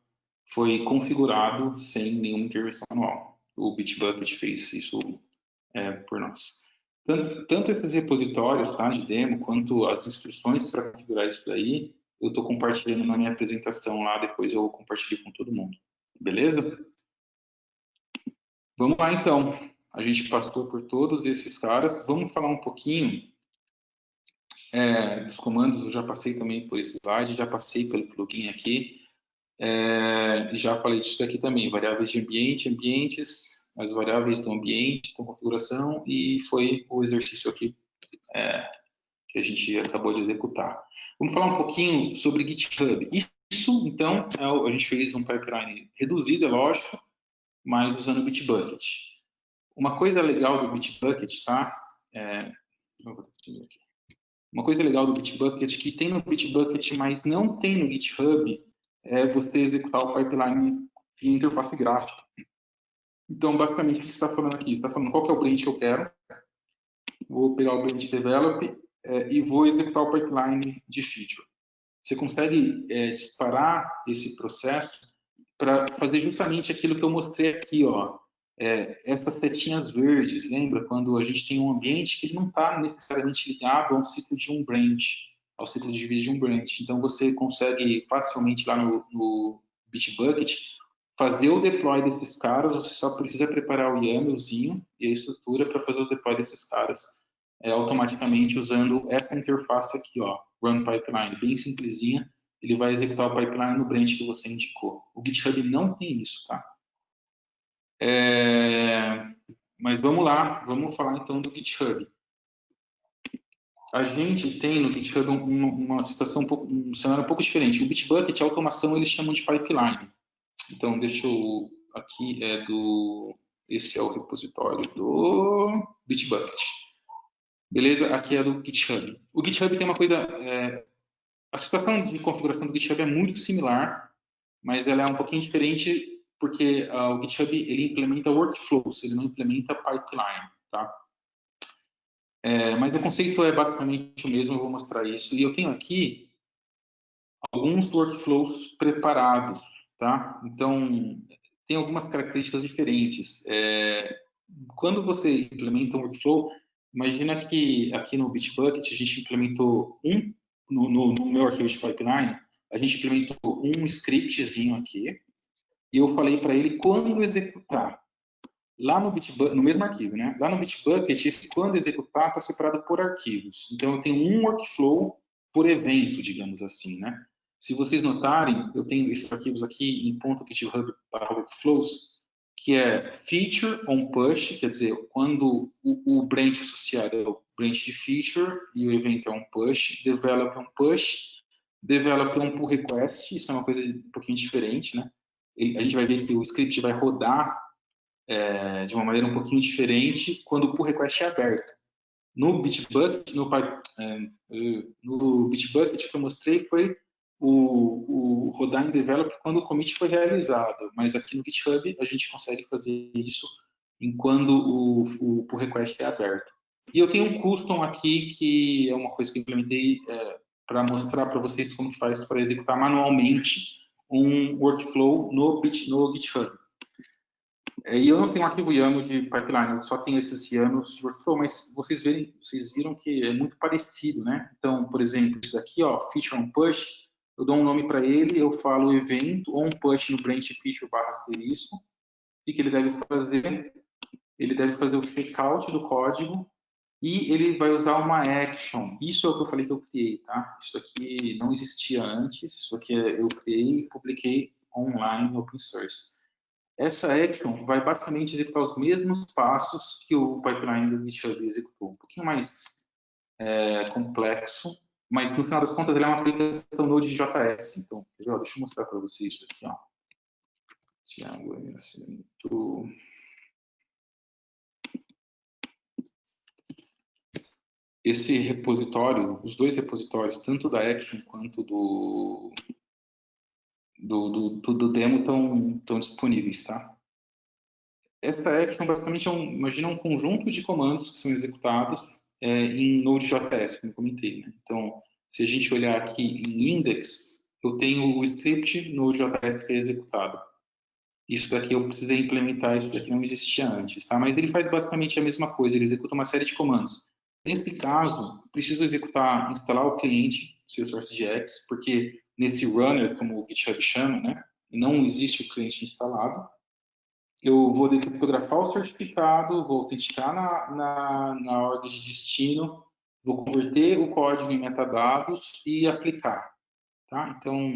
Foi configurado sem nenhuma intervenção manual. O Bitbucket fez isso por nós. Tanto esses repositórios, tá, de demo, quanto as instruções para configurar isso daí, eu estou compartilhando na minha apresentação lá, depois eu compartilho com todo mundo. Beleza? Vamos lá, então. A gente passou por todos esses caras. Vamos falar um pouquinho dos comandos. Eu já passei também por esse slide, já passei pelo plugin aqui. Já falei disso aqui também. Variáveis de ambiente, ambientes, as variáveis do ambiente, com configuração, e foi o exercício aqui que a gente acabou de executar. Vamos falar um pouquinho sobre GitHub. Isso, então, a gente fez um pipeline reduzido, é lógico, mas usando o Bitbucket. Uma coisa legal do Bitbucket, tá? Uma coisa legal do Bitbucket que tem no Bitbucket, mas não tem no GitHub, é você executar o pipeline em interface gráfica. Então, basicamente, o que você está falando aqui? Você está falando qual que é o branch que eu quero. Vou pegar o branch develop e vou executar o pipeline de feature. Você consegue disparar esse processo para fazer justamente aquilo que eu mostrei aqui, ó. Essas setinhas verdes, lembra? Quando a gente tem um ambiente que ele não está necessariamente ligado a um ciclo de um branch, ao ciclo de vida de um branch. Então, você consegue facilmente lá no Bitbucket fazer o deploy desses caras, você só precisa preparar o YAMLzinho e a estrutura para fazer o deploy desses caras automaticamente usando essa interface aqui, ó, Run Pipeline, bem simplesinha. Ele vai executar o pipeline no branch que você indicou. O GitHub não tem isso, tá? Mas vamos lá, vamos falar então do GitHub. A gente tem no GitHub uma situação um cenário um pouco diferente. O Bitbucket, a automação, eles chamam de pipeline. Então, deixa eu... Aqui esse é o repositório do Bitbucket. Beleza? Aqui é do GitHub. O GitHub tem uma coisa... a situação de configuração do GitHub é muito similar, mas ela é um pouquinho diferente porque o GitHub ele implementa workflows, ele não implementa pipeline, tá? Mas o conceito é basicamente o mesmo, eu vou mostrar isso. E eu tenho aqui alguns workflows preparados, tá? Então, tem algumas características diferentes. Quando você implementa um workflow, imagina que aqui no Bitbucket a gente implementou no meu arquivo de pipeline, a gente implementou um scriptzinho aqui, e eu falei para ele quando executar. Lá no Bitbucket, no mesmo arquivo, né? Lá no Bitbucket, esse quando executar está separado por arquivos. Então, eu tenho um workflow por evento, digamos assim, né? Se vocês notarem, eu tenho esses arquivos aqui em .github/workflows, que é feature on push, quer dizer, quando o branch associado é o branch de feature e o evento é um push, develop é um push, develop é um pull request, isso é uma coisa um pouquinho diferente, né? A gente vai ver que o script vai rodar de uma maneira um pouquinho diferente quando o pull request é aberto. No Bitbucket, no Bitbucket que eu mostrei foi o rodar em develop quando o commit foi realizado, mas aqui no GitHub a gente consegue fazer isso quando o pull request é aberto. E eu tenho um custom aqui que é uma coisa que eu implementei para mostrar para vocês como que faz para executar manualmente um workflow no GitHub. E eu não tenho um arquivo YAML de pipeline, eu só tenho esses YAMLs de workflow, mas vocês viram que é muito parecido, né? Então, por exemplo, isso aqui, ó, feature on push, eu dou um nome para ele, eu falo evento on push no branch feature / asterisco. O que ele deve fazer? Ele deve fazer o checkout do código e ele vai usar uma action. Isso é o que eu falei que eu criei, tá? Isso aqui não existia antes, isso aqui eu criei e publiquei online no open source. Essa action vai basicamente executar os mesmos passos que o pipeline do GitHub executou. Um pouquinho mais complexo, mas no final das contas ele é uma aplicação Node.js. Então, deixa eu mostrar para vocês isso aqui. Ó. Tiago Nascimento. Esse repositório, os dois repositórios, tanto da action quanto do demo estão disponíveis, tá? Essa action basicamente imagina um conjunto de comandos que são executados em Node.js, como eu comentei. Né? Então, se a gente olhar aqui em index, eu tenho o script Node.js que é executado. Isso daqui eu precisei implementar, isso daqui não existia antes, tá? Mas ele faz basicamente a mesma coisa, ele executa uma série de comandos. Nesse caso, eu preciso instalar o cliente Salesforce.js, porque nesse runner, como o GitHub chama, né, não existe o cliente instalado. Eu vou criptografar o certificado, vou autenticar na ordem de destino, vou converter o código em metadados e aplicar. Tá? Então,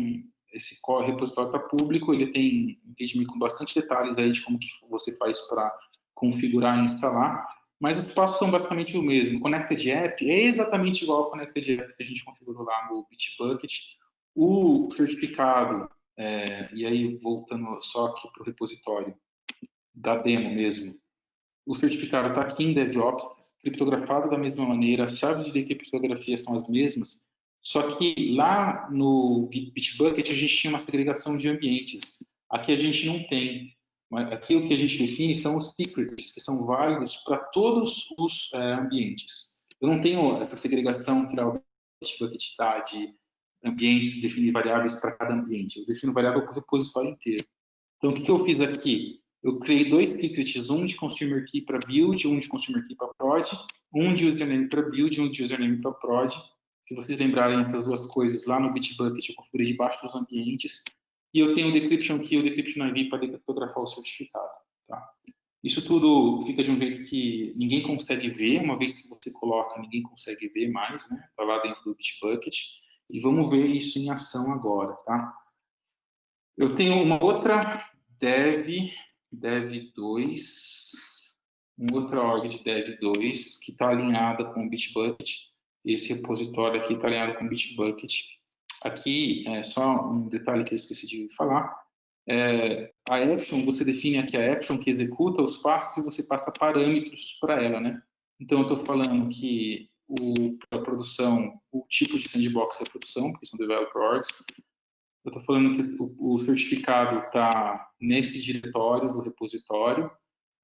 esse repositório está público, ele tem um com bastante detalhes aí de como que você faz para configurar e instalar, mas os passos são basicamente o mesmo. O Connected App é exatamente igual ao Connected App que a gente configurou lá no Bitbucket. O certificado, e aí voltando só aqui para o repositório, da demo mesmo, o certificado está aqui em DevOps, criptografado da mesma maneira, as chaves de criptografia são as mesmas, só que lá no Bitbucket a gente tinha uma segregação de ambientes. Aqui a gente não tem. Aqui o que a gente define são os secrets, que são válidos para todos os ambientes. Eu não tenho essa segregação que o Bitbucket está de ambientes, definir variáveis para cada ambiente. Eu defino variável para o repositório inteiro. Então, o que eu fiz aqui? Eu criei 2 secrets, um de consumer key para build, um de consumer key para prod, um de username para build, um de username para prod. Se vocês lembrarem essas duas coisas, lá no Bitbucket eu configurei debaixo dos ambientes. E eu tenho o decryption key e o decryption IV para criptografar o certificado. Tá? Isso tudo fica de um jeito que ninguém consegue ver, uma vez que você coloca, ninguém consegue ver mais, né? Está lá dentro do Bitbucket. E vamos ver isso em ação agora, tá? Eu tenho uma outra Dev2, uma outra org de Dev2 que está alinhada com o Bitbucket. Esse repositório aqui está alinhado com o Bitbucket. Aqui, só um detalhe que eu esqueci de falar. A action, você define aqui a action que executa os passos e você passa parâmetros para ela, né? Então, eu estou falando que a produção, o tipo de sandbox é a produção, porque são developer orgs. Eu estou falando que o certificado está nesse diretório do repositório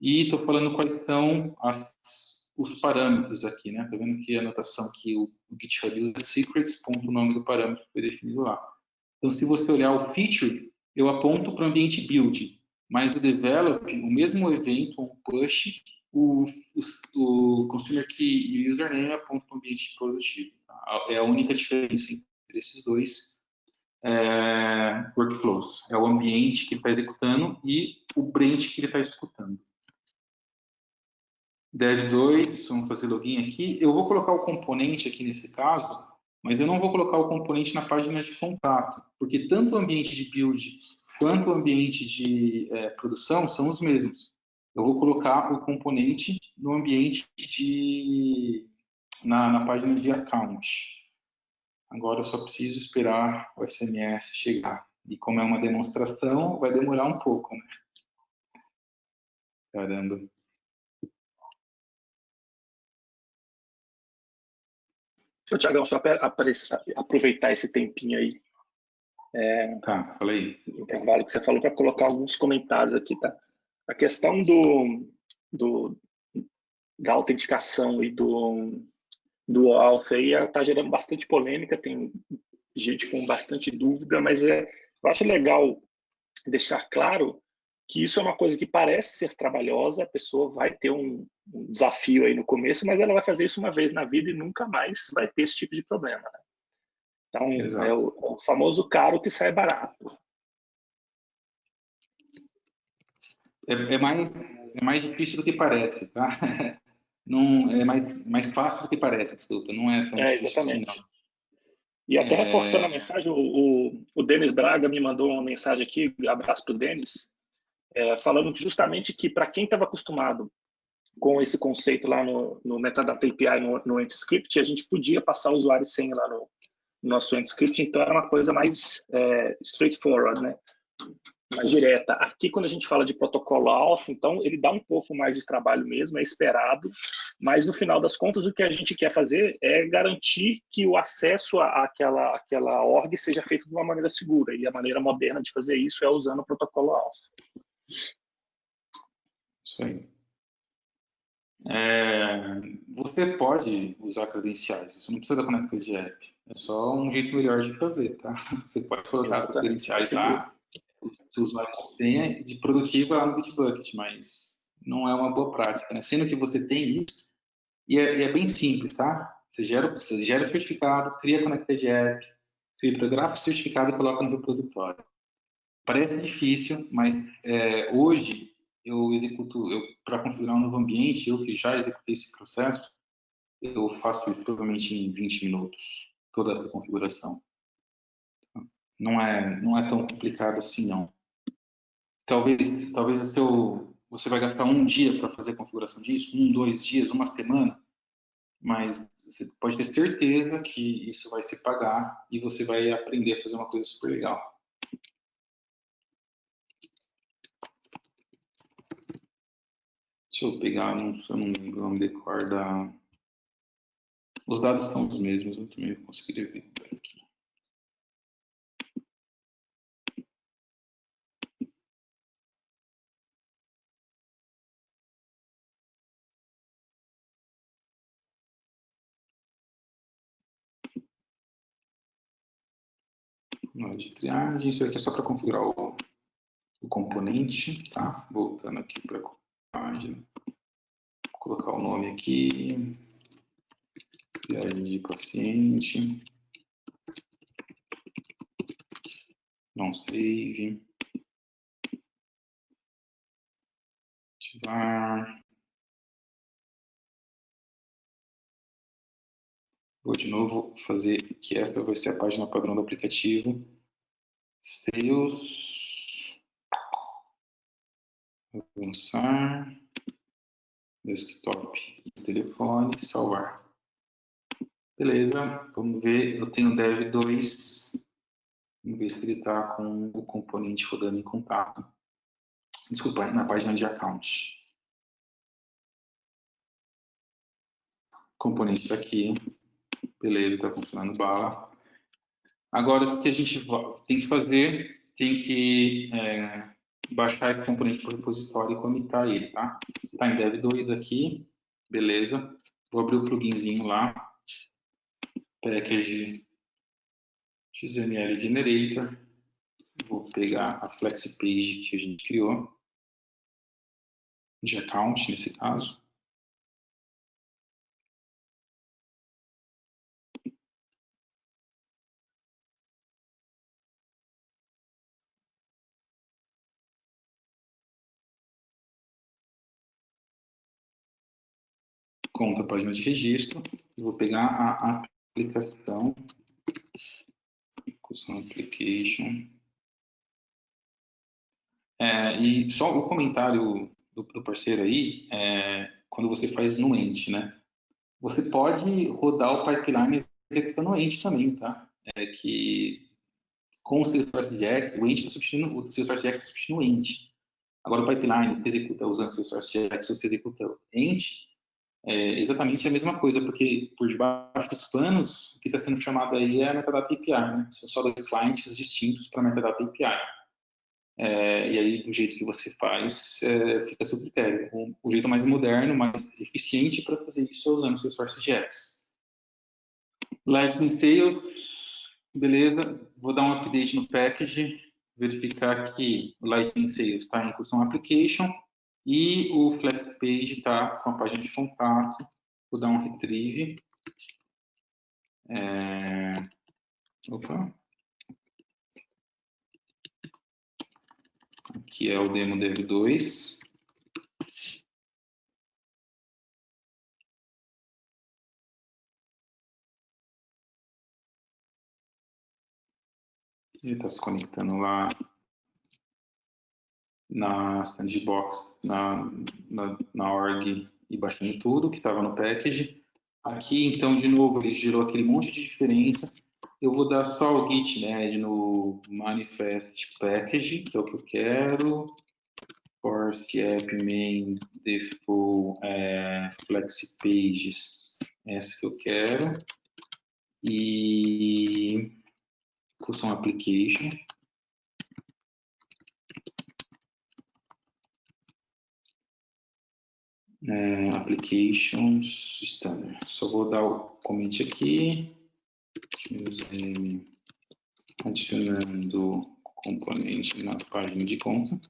e estou falando quais são os parâmetros aqui, né? Está vendo que a anotação que o GitHub usa é secrets, ponto, o nome do parâmetro que foi definido lá. Então, se você olhar o feature, eu aponto para o ambiente build, mas o develop, o mesmo evento, um push, o consumer key e o username apontam para o ambiente produtivo. Tá? É a única diferença entre esses dois workflows. É o ambiente que ele está executando e o branch que ele está escutando. Dev2, vamos fazer login aqui. Eu vou colocar o componente aqui nesse caso, mas eu não vou colocar o componente na página de contato, porque tanto o ambiente de build quanto o ambiente de produção são os mesmos. Eu vou colocar o componente no ambiente na página de account. Agora eu só preciso esperar o SMS chegar. E como é uma demonstração, vai demorar um pouco, né? Caramba. Tiagão, só para aproveitar esse tempinho aí. Tá, fala aí. O intervalo que você falou para colocar alguns comentários aqui, tá? A questão da autenticação e do auth aí está gerando bastante polêmica, tem gente com bastante dúvida, mas eu acho legal deixar claro que isso é uma coisa que parece ser trabalhosa, a pessoa vai ter um desafio aí no começo, mas ela vai fazer isso uma vez na vida e nunca mais vai ter esse tipo de problema, né? Então, é o famoso caro que sai barato. É mais difícil do que parece, tá? Não, é mais fácil do que parece, desculpa. Não é tão difícil assim, não. E até reforçando a mensagem, o Denis Braga me mandou uma mensagem aqui, abraço para o Denis, falando justamente que para quem estava acostumado com esse conceito lá no Metadata API, no AntiScript, a gente podia passar o usuário e senha lá no nosso AntiScript, então era uma coisa mais straightforward, né? Mais direta. Aqui, quando a gente fala de protocolo auth, então ele dá um pouco mais de trabalho mesmo, é esperado, mas no final das contas o que a gente quer fazer é garantir que o acesso àquela org seja feito de uma maneira segura, e a maneira moderna de fazer isso é usando o protocolo auth. Isso aí. Você pode usar credenciais, você não precisa da Connected de app, é só um jeito melhor de fazer, tá? Você pode colocar suas credenciais lá, o seu usuário de senha de produtiva lá no Bitbucket, mas não é uma boa prática, né? Sendo que você tem isso, e é bem simples, tá? Você gera o certificado, cria a Connected App, criptografa o certificado e coloca no repositório. Parece difícil, mas hoje para configurar um novo ambiente, eu que já executei esse processo, eu faço isso provavelmente em 20 minutos, toda essa configuração. Não é tão complicado assim, não. Talvez você vai gastar um dia para fazer a configuração disso, 2 dias, uma semana, mas você pode ter certeza que isso vai se pagar e você vai aprender a fazer uma coisa super legal. Deixa eu pegar, eu não lembro o nome de cor da... Os dados são os mesmos, eu também conseguiria ver aqui. Na hora de triagem, isso aqui é só para configurar o componente, tá? Voltando aqui para a página. Vou colocar o nome aqui. Triagem de paciente. Não save. Ativar. Vou de novo fazer que esta vai ser a página padrão do aplicativo. Sales. Avançar. Desktop. Telefone. Salvar. Beleza. Vamos ver. Eu tenho dev 2. Vamos ver se ele está com o componente rodando em contato. Desculpa, na página de account. Componentes aqui. Beleza, está funcionando bala. Agora, o que a gente tem que fazer? Tem que baixar esse componente para o repositório e comitar ele, tá? Está em dev 2 aqui. Beleza. Vou abrir o pluginzinho lá. Package XML Generator. Vou pegar a FlexiPage que a gente criou. De account, nesse caso. Conta a página de registro. Vou pegar a aplicação. Application. E só o comentário do parceiro aí, quando você faz no Ent, né? Você pode rodar o pipeline executando o Ent também, tá? Que com o Salesforce Jax, o Ent está substituindo o Salesforce Jax, está substituindo o Ent. Agora o pipeline, você executa usando o Salesforce Jax, você executa o Ent, exatamente a mesma coisa, porque por debaixo dos panos, o que está sendo chamado aí é a metadata API, né? São só dois clientes distintos para a metadata API. E aí, do jeito que você faz, fica a seu critério. O jeito mais moderno, mais eficiente para fazer isso é usando o Salesforce Jax. Lightning Sales, beleza. Vou dar um update no package, verificar que o Lightning Sales está em Custom Application e o FlexPage está com a página de contato. Vou dar um retrieve. Opa. Aqui é o demo dev 2. Ele está se conectando lá na sandbox, na org e baixando tudo que estava no package. Aqui, então, de novo, ele gerou aquele monte de diferença. Eu vou dar só o git add no manifest package, que é o que eu quero. Force app main default flexipages, essa que eu quero. E custom application. Applications standard. Só vou dar o comment aqui. Adicionando componente na página de conta.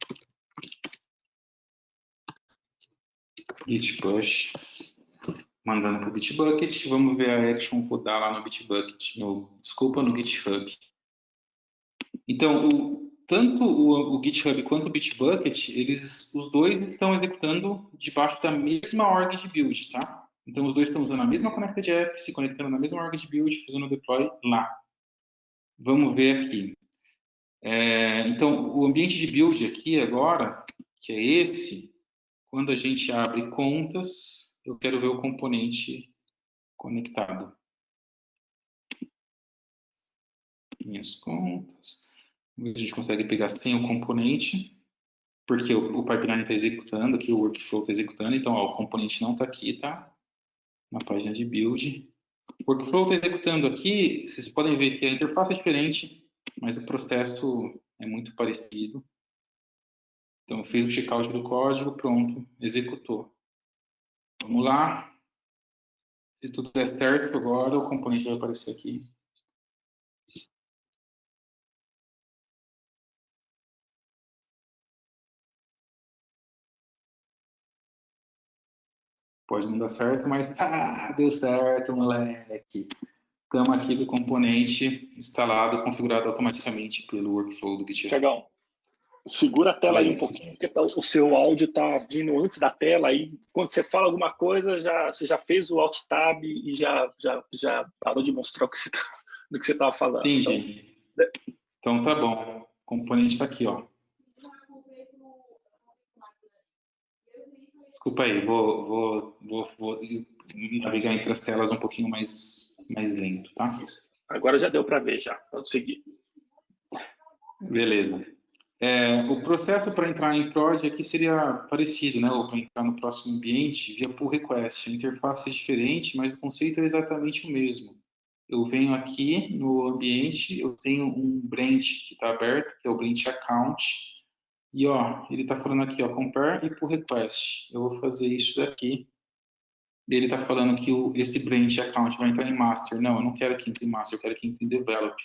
Git push. Mandando para o Bitbucket. Vamos ver a action rodar lá no Bitbucket. No GitHub. Então, tanto o GitHub quanto o Bitbucket, os dois estão executando debaixo da mesma org de build, tá? Então, os dois estão usando a mesma connected app, se conectando na mesma org de build, fazendo o deploy lá. Vamos ver aqui. Então, o ambiente de build aqui agora, que é esse, quando a gente abre contas, eu quero ver o componente conectado. Minhas contas. A gente consegue pegar sem o componente. porque o pipeline está executando, aqui o workflow está executando, então ó, o componente não está aqui, tá? Na página de build. O workflow está executando aqui, vocês podem ver que a interface é diferente, mas o processo é muito parecido. Então, fiz o checkout do código, pronto, executou. Vamos lá. Se tudo der certo, agora o componente vai aparecer aqui. Pode não dar certo, mas deu certo, moleque. Estamos aqui com o componente instalado, configurado automaticamente pelo workflow do GitHub. Tiagão, segura a tela aí um pouquinho, porque o seu áudio está vindo antes da tela. Aí, quando você fala alguma coisa, você já fez o Alt Tab e já parou de mostrar do que você estava falando. Entendi. Então tá bom. O componente está aqui, ó. Desculpa aí, vou navegar entre as telas um pouquinho mais lento, tá? Agora já deu para ver, já. Pode seguir. Beleza. O processo para entrar em prod aqui seria parecido, né? Ou para entrar no próximo ambiente via pull request. A interface é diferente, mas o conceito é exatamente o mesmo. Eu venho aqui no ambiente, eu tenho um branch que está aberto, que é o branch account. E ó, ele está falando aqui, ó, compare e pull request. Eu vou fazer isso daqui. Ele está falando que esse branch account vai entrar em master. Não, eu não quero que entre em master, eu quero que entre em develop.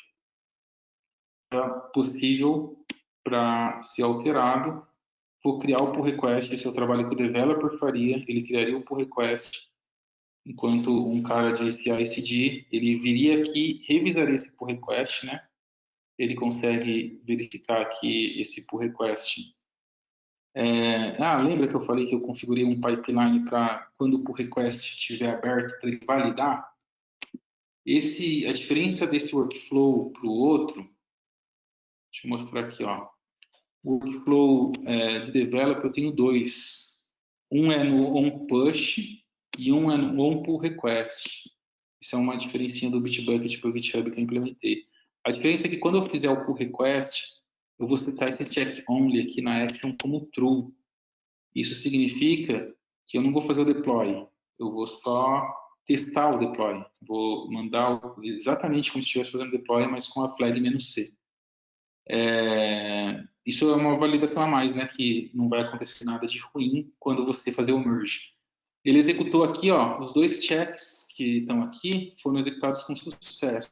É possível para ser alterado. Vou criar o pull request. Esse é o trabalho que o developer faria. Ele criaria o pull request. Enquanto um cara de CI/CD, ele viria aqui, revisaria esse pull request, né? Ele consegue verificar aqui esse pull request. Lembra que eu falei que eu configurei um pipeline para quando o pull request estiver aberto para ele validar? A diferença desse workflow para o outro, deixa eu mostrar aqui, ó. O workflow de developer eu tenho dois. Um é no onPush e um é no onPull request. Isso é uma diferencinha do Bitbucket para o GitHub que eu implementei. A diferença é que quando eu fizer o pull request, eu vou setar esse check only aqui na action como true. Isso significa que eu não vou fazer o deploy, eu vou só testar o deploy. Vou mandar exatamente como se estivesse fazendo deploy, mas com a flag "-c". Isso é uma validação a mais, né? Que não vai acontecer nada de ruim quando você fazer o merge. Ele executou aqui, ó, os dois checks que estão aqui foram executados com sucesso.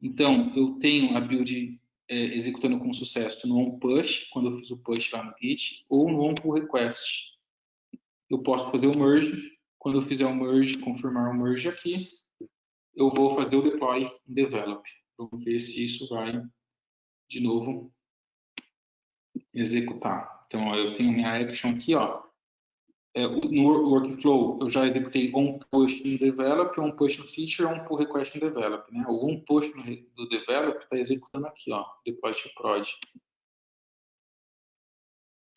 Então, eu tenho a build executando com sucesso no onPush, quando eu fiz o push lá no Git, ou no onPull request. Eu posso fazer o merge. Quando eu fizer o merge, confirmar o merge aqui, eu vou fazer o deploy em develop. Vamos ver se isso vai, de novo, executar. Então, ó, eu tenho minha action aqui, ó. No workflow, eu já executei onPush no develop, onPush no feature, onPull request no develop. Né? O onPush do develop está executando aqui, ó, deploy to prod.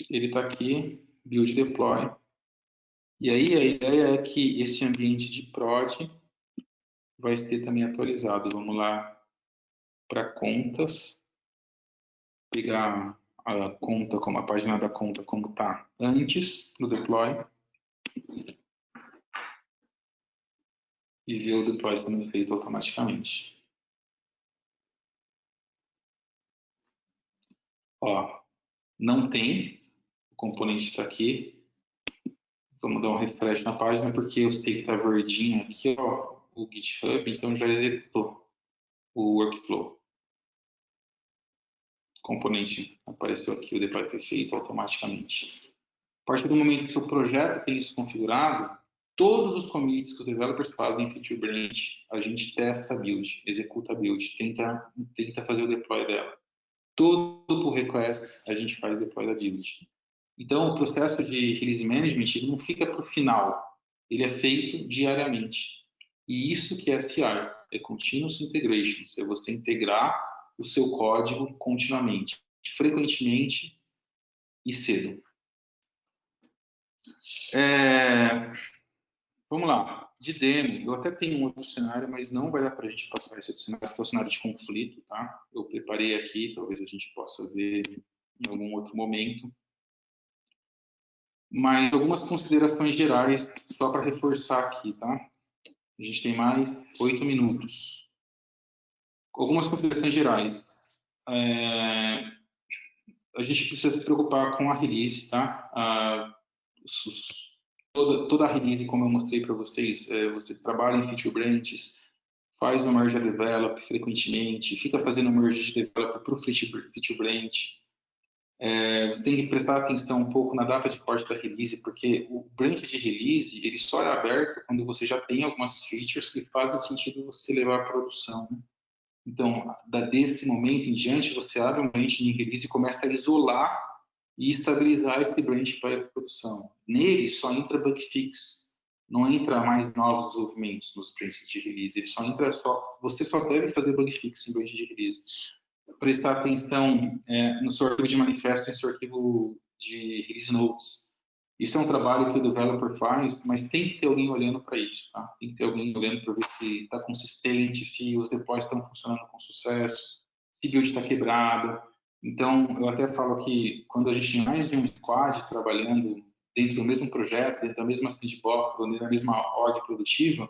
Ele está aqui, build deploy. E aí a ideia é que esse ambiente de prod vai ser também atualizado. Vamos lá para contas, pegar a conta como a página da conta como está antes do deploy e ver o deploy sendo feito automaticamente. Ó, não tem, o componente está aqui. Vamos dar um refresh na página porque eu sei que está verdinho aqui, ó, o GitHub, então já executou o workflow. O componente apareceu aqui, o deploy foi feito automaticamente. A partir do momento que o seu projeto tem isso configurado, todos os commits que os developers fazem em Feature Branch, a gente testa a build, executa a build, tenta fazer o deploy dela. Todo pull request a gente faz o deploy da build. Então, o processo de release management ele não fica para o final, ele é feito diariamente. E isso que é CI, é Continuous Integration, é você integrar o seu código continuamente, frequentemente e cedo. Vamos lá, de demo, eu até tenho um outro cenário, mas não vai dar para a gente passar esse outro cenário, que é o cenário de conflito, tá? Eu preparei aqui, talvez a gente possa ver em algum outro momento. Mas algumas considerações gerais, só para reforçar aqui, tá? A gente tem mais 8 minutos. Algumas considerações gerais. A gente precisa se preocupar com a release, tá? Toda a release, como eu mostrei para vocês, você trabalha em feature branches, faz o merge develop frequentemente, fica fazendo merge de develop para o feature branch. Você tem que prestar atenção um pouco na data de corte da release, porque o branch de release ele só é aberto quando você já tem algumas features que fazem sentido você levar à produção. Então, desse momento em diante, você abre um branch de release e começa a isolar e estabilizar esse branch para a produção. Nele só entra bug fix, não entra mais novos desenvolvimentos nos branches de release. Ele só entra você só deve fazer bug fix em branch de release. Prestar atenção no seu arquivo de manifesto e no seu arquivo de release notes. Isso é um trabalho que o developer faz, mas tem que ter alguém olhando para isso, tá? Tem que ter alguém olhando para ver se está consistente, se os deploys estão funcionando com sucesso, se build está quebrado. Então, eu até falo que quando a gente tem mais de um squad trabalhando dentro do mesmo projeto, dentro da mesma sandbox, dentro da mesma org produtiva,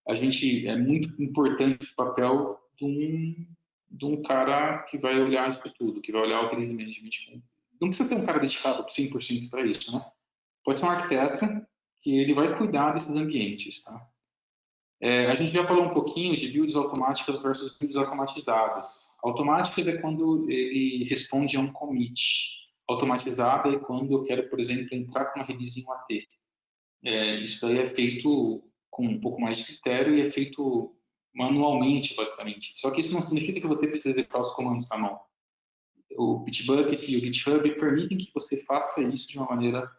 a gente é muito importante o papel de um cara que vai olhar isso tudo, que vai olhar o release management. Não precisa ser um cara dedicado 100% para isso, né? Pode ser um arquiteto que ele vai cuidar desses ambientes, tá? A gente já falou um pouquinho de builds automáticas versus builds automatizadas. Automáticas é quando ele responde a um commit. Automatizada é quando eu quero, por exemplo, entrar com uma release em um AT. Isso daí é feito com um pouco mais de critério e é feito manualmente, basicamente. Só que isso não significa que você precisa executar os comandos à mão. O Bitbucket e o GitHub permitem que você faça isso de uma maneira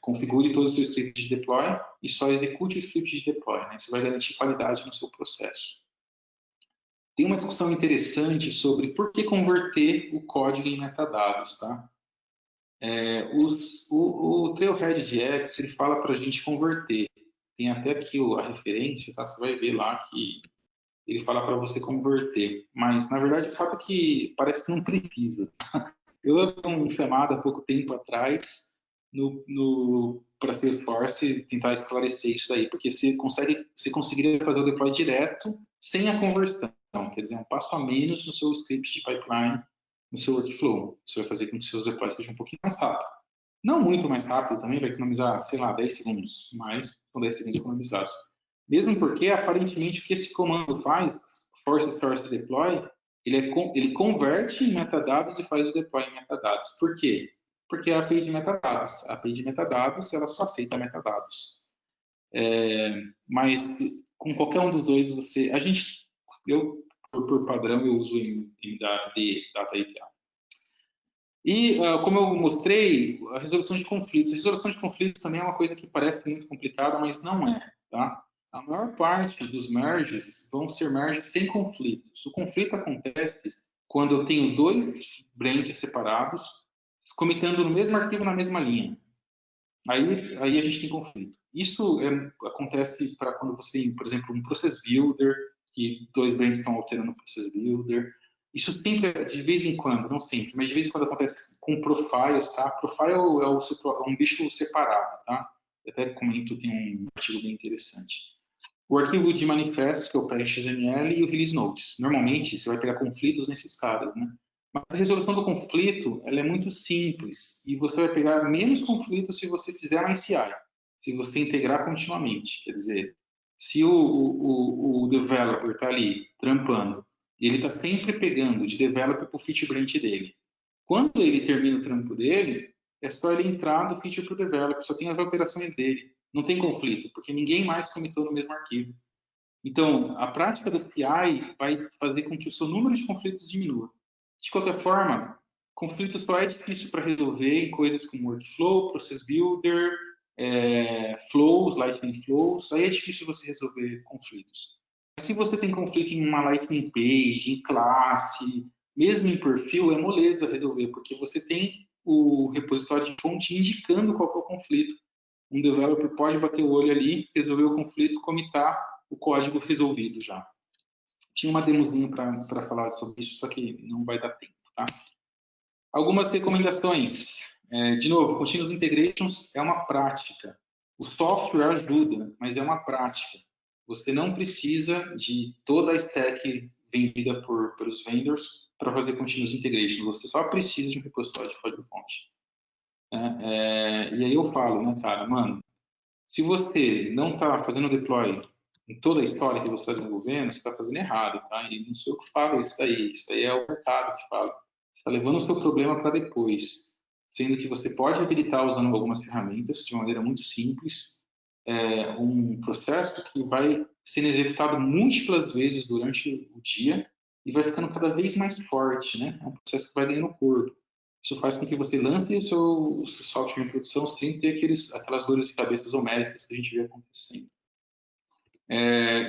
configure todo o seu script de deploy e só execute o script de deploy. Né? Isso vai garantir qualidade no seu processo. Tem uma discussão interessante sobre por que converter o código em metadados. Tá? O Trailhead de X ele fala para a gente converter. Tem até aqui a referência, tá? Você vai ver lá que ele fala para você converter. Mas, na verdade, o fato é que parece que não precisa. Eu vi um chamado há pouco tempo atrás para Salesforce tentar esclarecer isso daí, porque você conseguiria fazer o deploy direto sem a conversão, quer dizer, um passo a menos no seu script de pipeline, no seu workflow. Isso vai fazer com que os seus deploys sejam um pouquinho mais rápido. Não muito mais rápido também, vai economizar, sei lá, 10 segundos, mas são 10 segundos economizados. Mesmo porque, aparentemente, o que esse comando faz, force source deploy, ele converte em metadados e faz o deploy em metadados. Por quê? Porque é a API de metadados. A API de metadados, ela só aceita metadados. Mas com qualquer um dos dois, por padrão, eu uso MDAD, Data API. E, como eu mostrei, a resolução de conflitos. A resolução de conflitos também é uma coisa que parece muito complicada, mas não é, tá? A maior parte dos merges vão ser merges sem conflitos. O conflito acontece quando eu tenho dois branches separados, comitando no mesmo arquivo, na mesma linha. Aí a gente tem conflito. Isso acontece para quando você tem, por exemplo, um process builder, que dois branches estão alterando o process builder. Isso sempre, de vez em quando, não sempre, mas de vez em quando acontece com profiles, tá? Profile é um bicho separado, tá? Eu até comento, tem um artigo bem interessante. O arquivo de manifestos, que é o PyXML, e o release notes. Normalmente, você vai pegar conflitos nesses caras, né? Mas a resolução do conflito, ela é muito simples, e você vai pegar menos conflitos se você fizer uma CI, se você integrar continuamente. Quer dizer, se o developer está ali trampando, e ele está sempre pegando de developer para o feature branch dele. Quando ele termina o trampo dele, é só ele entrar do feature para o developer, só tem as alterações dele. Não tem conflito, porque ninguém mais comitou no mesmo arquivo. Então, a prática do CI vai fazer com que o seu número de conflitos diminua. De qualquer forma, conflito só é difícil para resolver em coisas como workflow, process builder, flows, lightning flows. Aí é difícil você resolver conflitos. Mas se você tem conflito em uma lightning page, em classe, mesmo em perfil, é moleza resolver, porque você tem o repositório de fonte indicando qual é o conflito. Um developer pode bater o olho ali, resolver o conflito, comitar o código resolvido já. Tinha uma demozinha para falar sobre isso, só que não vai dar tempo, tá? Algumas recomendações. De novo, Continuous Integrations é uma prática. O software ajuda, mas é uma prática. Você não precisa de toda a stack vendida pelos vendors para fazer Continuous Integration. Você só precisa de um repositório de código-fonte. E aí eu falo, né, cara, mano, se você não está fazendo deploy em toda a história que você está desenvolvendo, você está fazendo errado, tá? E não sou eu que falo isso aí é o mercado que fala. Você está levando o seu problema para depois, sendo que você pode habilitar usando algumas ferramentas de maneira muito simples, um processo que vai sendo executado múltiplas vezes durante o dia e vai ficando cada vez mais forte, né? É um processo que vai ganhando corpo. Isso faz com que você lance o seu software em produção sem ter aquelas dores de cabeça homéricas que a gente vê acontecendo.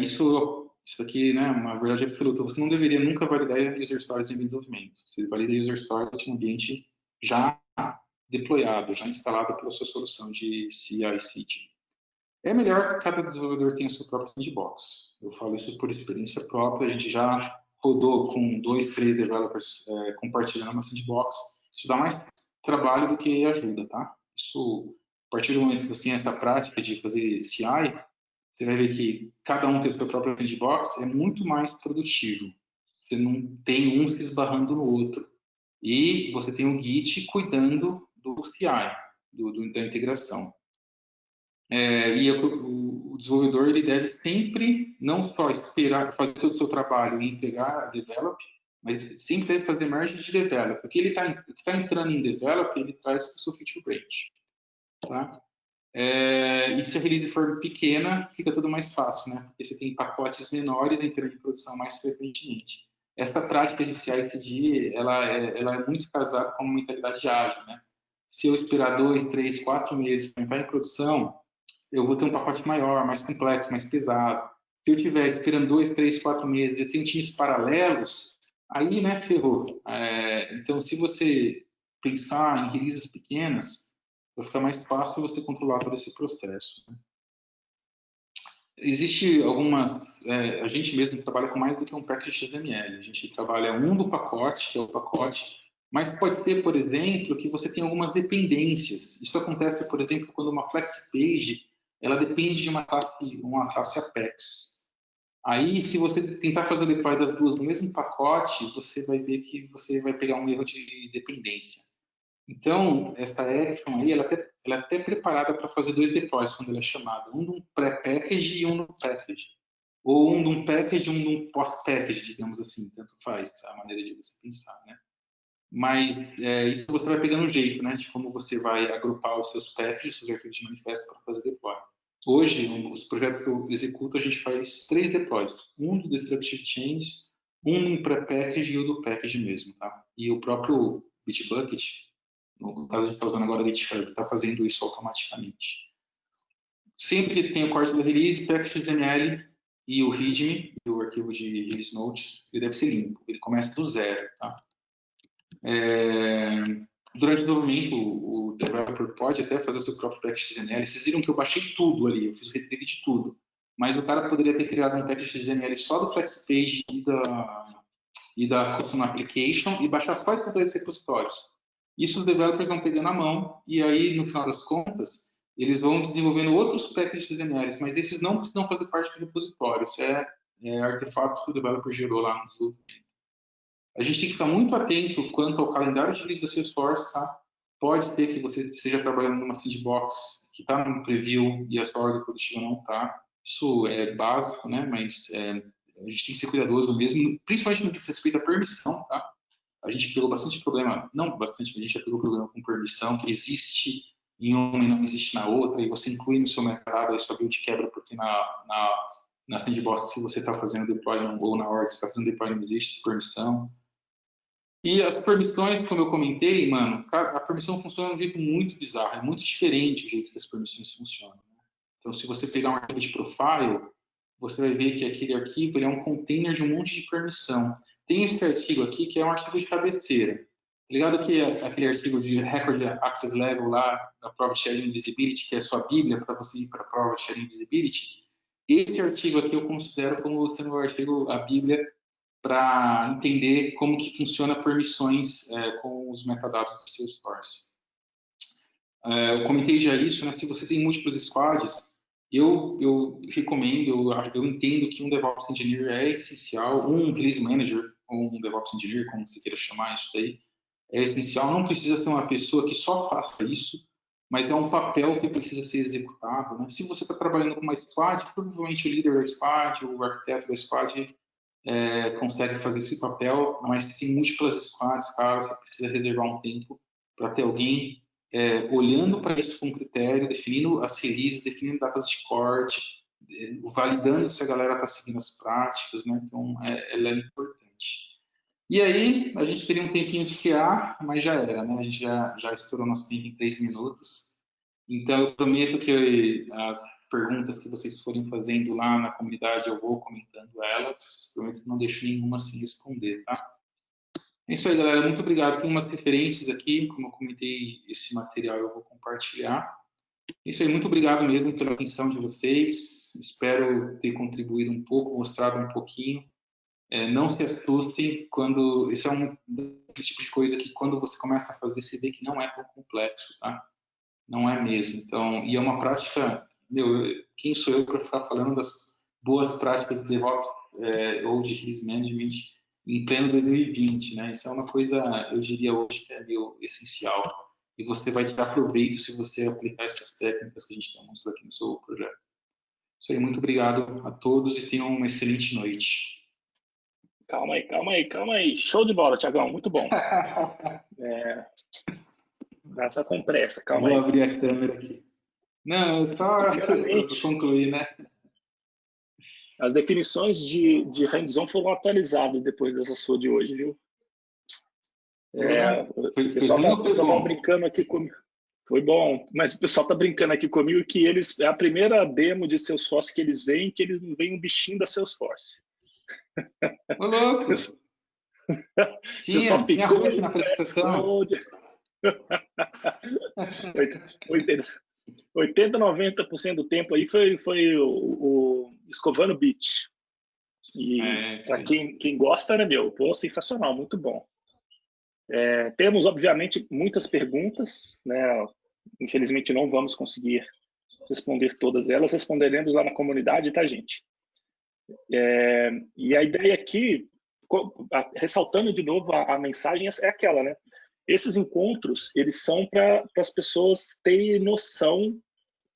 Isso aqui, né, uma verdade absoluta. Você não deveria nunca validar user stories em desenvolvimento. Você valida user stories em um ambiente já deployado, já instalado pela sua solução de CI/CD. É melhor que cada desenvolvedor tenha seu próprio sandbox. Eu falo isso por experiência própria. A gente já rodou com 2, 3 developers compartilhando uma sandbox. Isso dá mais trabalho do que ajuda, tá? Isso, a partir do momento que você tem essa prática de fazer CI, você vai ver que cada um tem seu próprio sandbox, é muito mais produtivo. Você não tem um se esbarrando no outro. E você tem o Git cuidando do CI, da integração. E o desenvolvedor ele deve sempre não só esperar fazer todo o seu trabalho e entregar a develop, mas sempre deve fazer margem de develop. O que ele está entrando em develop, ele traz para o seu feature branch. Tá? E se a release for pequena, fica tudo mais fácil, né? Porque você tem pacotes menores entrando em produção mais frequentemente. Essa prática de CI/CD, ela é muito casada com uma mentalidade ágil, né? Se eu esperar 2, 3, 4 meses para entrar em produção, eu vou ter um pacote maior, mais complexo, mais pesado. Se eu estiver esperando 2, 3, 4 meses e eu tenho times paralelos, aí, né, ferrou. Então, se você pensar em releases pequenas, vai ficar mais fácil você controlar todo esse processo. Né? Existe algumas... a gente mesmo trabalha com mais do que um package XML. A gente trabalha do pacote, que é o pacote, mas pode ser, por exemplo, que você tem algumas dependências. Isso acontece, por exemplo, quando uma flex page ela depende de uma classe Apex. Aí, se você tentar fazer o deploy das duas no mesmo pacote, você vai ver que você vai pegar um erro de dependência. Então, essa action aí, ela é até preparada para fazer 2 deploys quando ela é chamada. Um de um pré-package e um de um package. Ou um de um package e um de um post-package, digamos assim. Tanto faz a maneira de você pensar, né? Mas isso você vai pegando um jeito, né? De como você vai agrupar os seus packages, seus arquivos de manifesto para fazer deploy. Hoje, os projetos que eu executo, a gente faz 3 deploys. Um do Destructive Changes, um no pré-package e o do package mesmo, tá? E o próprio Bitbucket, no caso a gente está usando agora o GitHub, está fazendo isso automaticamente. Sempre que tem o corte da release, package.xml e o readme, o arquivo de release notes, ele deve ser limpo. Ele começa do zero, tá? Durante o desenvolvimento, o developer pode até fazer o seu próprio package XML. Vocês viram que eu baixei tudo ali, eu fiz o retrieve de tudo. Mas o cara poderia ter criado um package XML só do FlexPage e da Custom Application e baixar só esses 2 repositórios. Isso os developers vão pegando na mão e aí, no final das contas, eles vão desenvolvendo outros packages XML, mas esses não precisam fazer parte do repositório. Isso é artefato que o developer gerou lá no desenvolvimento. A gente tem que ficar muito atento quanto ao calendário de release da Salesforce, tá? Pode ser que você esteja trabalhando numa sandbox que está no preview e a sua ordem produtiva não está. Isso é básico, né? Mas a gente tem que ser cuidadoso mesmo, principalmente no que diz respeito à permissão, tá? A gente pegou bastante problema, não bastante, a gente já pegou problema com permissão, que existe em uma e não existe na outra, e você inclui no seu mercado, aí sua build quebra porque na sandbox que você está fazendo deploy ou na org que você está fazendo deploy não existe permissão. E as permissões, como eu comentei, mano, a permissão funciona de um jeito muito bizarro, é muito diferente o jeito que as permissões funcionam. Né? Então, se você pegar um arquivo de profile, você vai ver que aquele arquivo ele é um container de um monte de permissão. Tem esse artigo aqui que é um artigo de cabeceira. Tá ligado que aquele artigo de Record Access Level lá, da Private Sharing Visibility, que é a sua bíblia para você ir para a Private Sharing Visibility, esse artigo aqui eu considero como sendo o artigo, a bíblia, para entender como que funciona permissões com os metadados do Salesforce. eu comentei já isso, né? Se você tem múltiplos squads, eu recomendo, eu entendo que um DevOps Engineer é essencial, um Release Manager, ou um DevOps Engineer, como você queira chamar isso daí, é essencial. Não precisa ser uma pessoa que só faça isso, mas é um papel que precisa ser executado, né? Se você está trabalhando com uma squad, provavelmente o líder da squad, o arquiteto da squad consegue fazer esse papel, mas se tem múltiplas squads, cara, você precisa reservar um tempo para ter alguém olhando para isso com critério, definindo as releases, definindo datas de corte, validando se a galera está seguindo as práticas, né? Então, ela é importante. E aí, a gente teria um tempinho de criar, mas já era, né? A gente já estourou nosso tempo em 3 minutos. Então, eu prometo que as perguntas que vocês forem fazendo lá na comunidade, eu vou comentando elas. Prometo que não deixo nenhuma sem responder, tá? É isso aí, galera. Muito obrigado. Tem umas referências aqui, como eu comentei, esse material eu vou compartilhar. É isso aí, muito obrigado mesmo pela atenção de vocês. Espero ter contribuído um pouco, mostrado um pouquinho. Não se assustem quando... Esse é um tipo de coisa que quando você começa a fazer, você vê que não é tão complexo, tá? Não é mesmo. Então, e é uma prática... quem sou eu para ficar falando das boas práticas de DevOps ou de Release Management em pleno 2020, né? Isso é uma coisa, eu diria hoje, que é meio essencial. E você vai tirar proveito se você aplicar essas técnicas que a gente demonstrou aqui no seu projeto. Isso aí, muito obrigado a todos e tenham uma excelente noite. Calma aí. Show de bola, Thiagão, muito bom. Essa com pressa, calma aí. Vou abrir a câmera aqui. Não, só concluir, né? As definições de hands-on foram atualizadas depois dessa sua de hoje, viu? O pessoal tá brincando aqui comigo. Foi bom, mas o pessoal tá brincando aqui comigo que é a primeira demo de Salesforce que eles veem, que eles não veem um bichinho da Salesforce. Ô, louco! Tinha roxo na apresentação. 80, 90% do tempo aí foi o escovando beach. E para quem gosta, né, meu? Pô, sensacional, muito bom. Temos, obviamente, muitas perguntas, né? Infelizmente não vamos conseguir responder todas elas, responderemos lá na comunidade, tá, gente? E a ideia aqui, ressaltando de novo a mensagem, é aquela, né? Esses encontros, eles são para as pessoas terem noção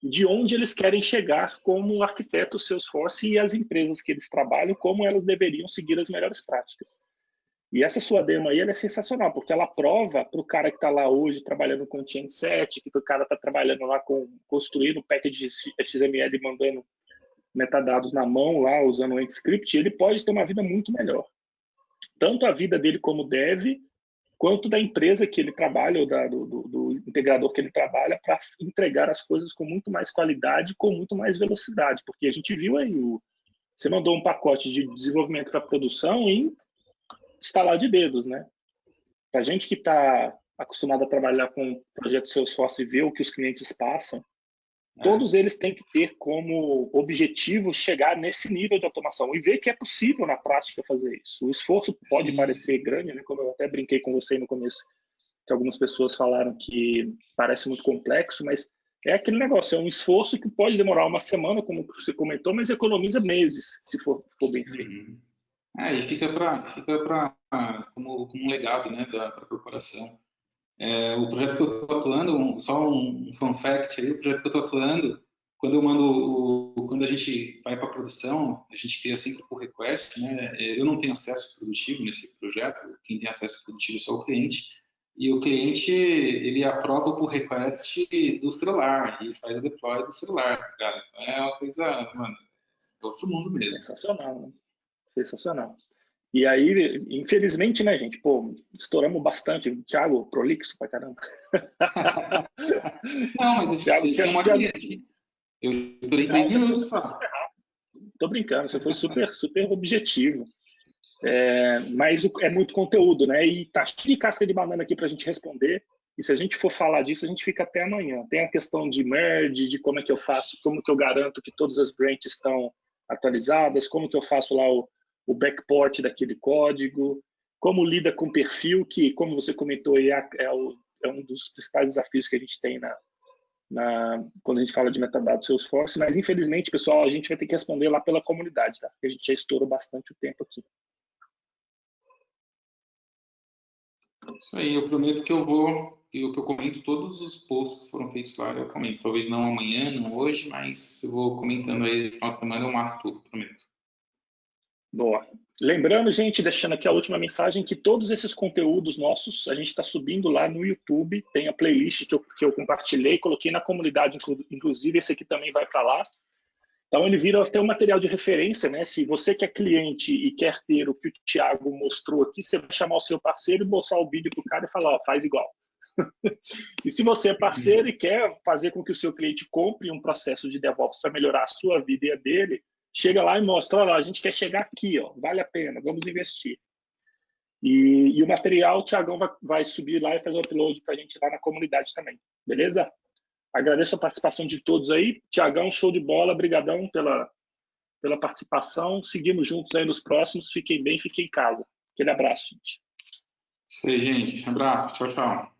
de onde eles querem chegar como arquiteto Salesforce e as empresas que eles trabalham, como elas deveriam seguir as melhores práticas. E essa sua demo aí, ela é sensacional, porque ela prova para o cara que está lá hoje trabalhando com Chainset, que o cara está trabalhando lá construindo package XML e mandando metadados na mão lá, usando o script, ele pode ter uma vida muito melhor. Tanto a vida dele como dev, quanto da empresa que ele trabalha, ou do integrador que ele trabalha, para entregar as coisas com muito mais qualidade, com muito mais velocidade. Porque a gente viu aí, você mandou um pacote de desenvolvimento para produção em estalar de dedos, né? Para a gente que está acostumado a trabalhar com projetos Salesforce e ver o que os clientes passam, todos eles têm que ter como objetivo chegar nesse nível de automação e ver que é possível na prática fazer isso. O esforço pode parecer grande, né? Como eu até brinquei com você no começo, que algumas pessoas falaram que parece muito complexo, mas é aquele negócio, é um esforço que pode demorar uma semana, como você comentou, mas economiza meses, se for bem feito. E fica como um legado, né, da corporação. O projeto que eu estou atuando, só um fun fact aí, o projeto que eu estou atuando, quando a gente vai para a produção, a gente cria sempre por request, né? Eu não tenho acesso produtivo nesse projeto, quem tem acesso produtivo é só o cliente, e o cliente, ele aprova por request do celular, e faz o deploy do celular, cara. Então é uma coisa, mano, é outro mundo mesmo. Sensacional, né? Sensacional. E aí, infelizmente, né, gente, pô, estouramos bastante. Thiago, prolixo pra caramba. Não, mas eu estourei 3 minutos só. Tô brincando, você foi super objetivo. Mas é muito conteúdo, né? E tá cheio de casca de banana aqui pra gente responder. E se a gente for falar disso, a gente fica até amanhã. Tem a questão de merge, de como é que eu faço, como que eu garanto que todas as branches estão atualizadas, como que eu faço lá o backport daquele código, como lida com perfil, que, como você comentou, é um dos principais desafios que a gente tem quando a gente fala de metadados Salesforce, mas infelizmente, pessoal, a gente vai ter que responder lá pela comunidade, tá? Porque a gente já estourou bastante o tempo aqui. Isso aí, eu prometo que eu comento todos os posts que foram feitos lá, eu comento. Talvez não amanhã, não hoje, mas eu vou comentando aí no final de semana, eu mato tudo, prometo. Boa. Lembrando, gente, deixando aqui a última mensagem, que todos esses conteúdos nossos, a gente está subindo lá no YouTube, tem a playlist que eu compartilhei, coloquei na comunidade, inclusive esse aqui também vai para lá. Então, ele vira até um material de referência, né? Se você que é cliente e quer ter o que o Thiago mostrou aqui, você vai chamar o seu parceiro e mostrar o vídeo para o cara e falar, ó, faz igual. E se você é parceiro e quer fazer com que o seu cliente compre um processo de DevOps para melhorar a sua vida e a dele, chega lá e mostra, olha, a gente quer chegar aqui, ó, vale a pena, vamos investir. E o material o Thiagão vai subir lá e fazer o upload para a gente lá na comunidade também, beleza? Agradeço a participação de todos aí. Thiagão, show de bola, brigadão pela participação. Seguimos juntos aí nos próximos. Fiquem bem, fiquem em casa. Aquele abraço, gente. Isso aí, gente. Abraço. Tchau, tchau.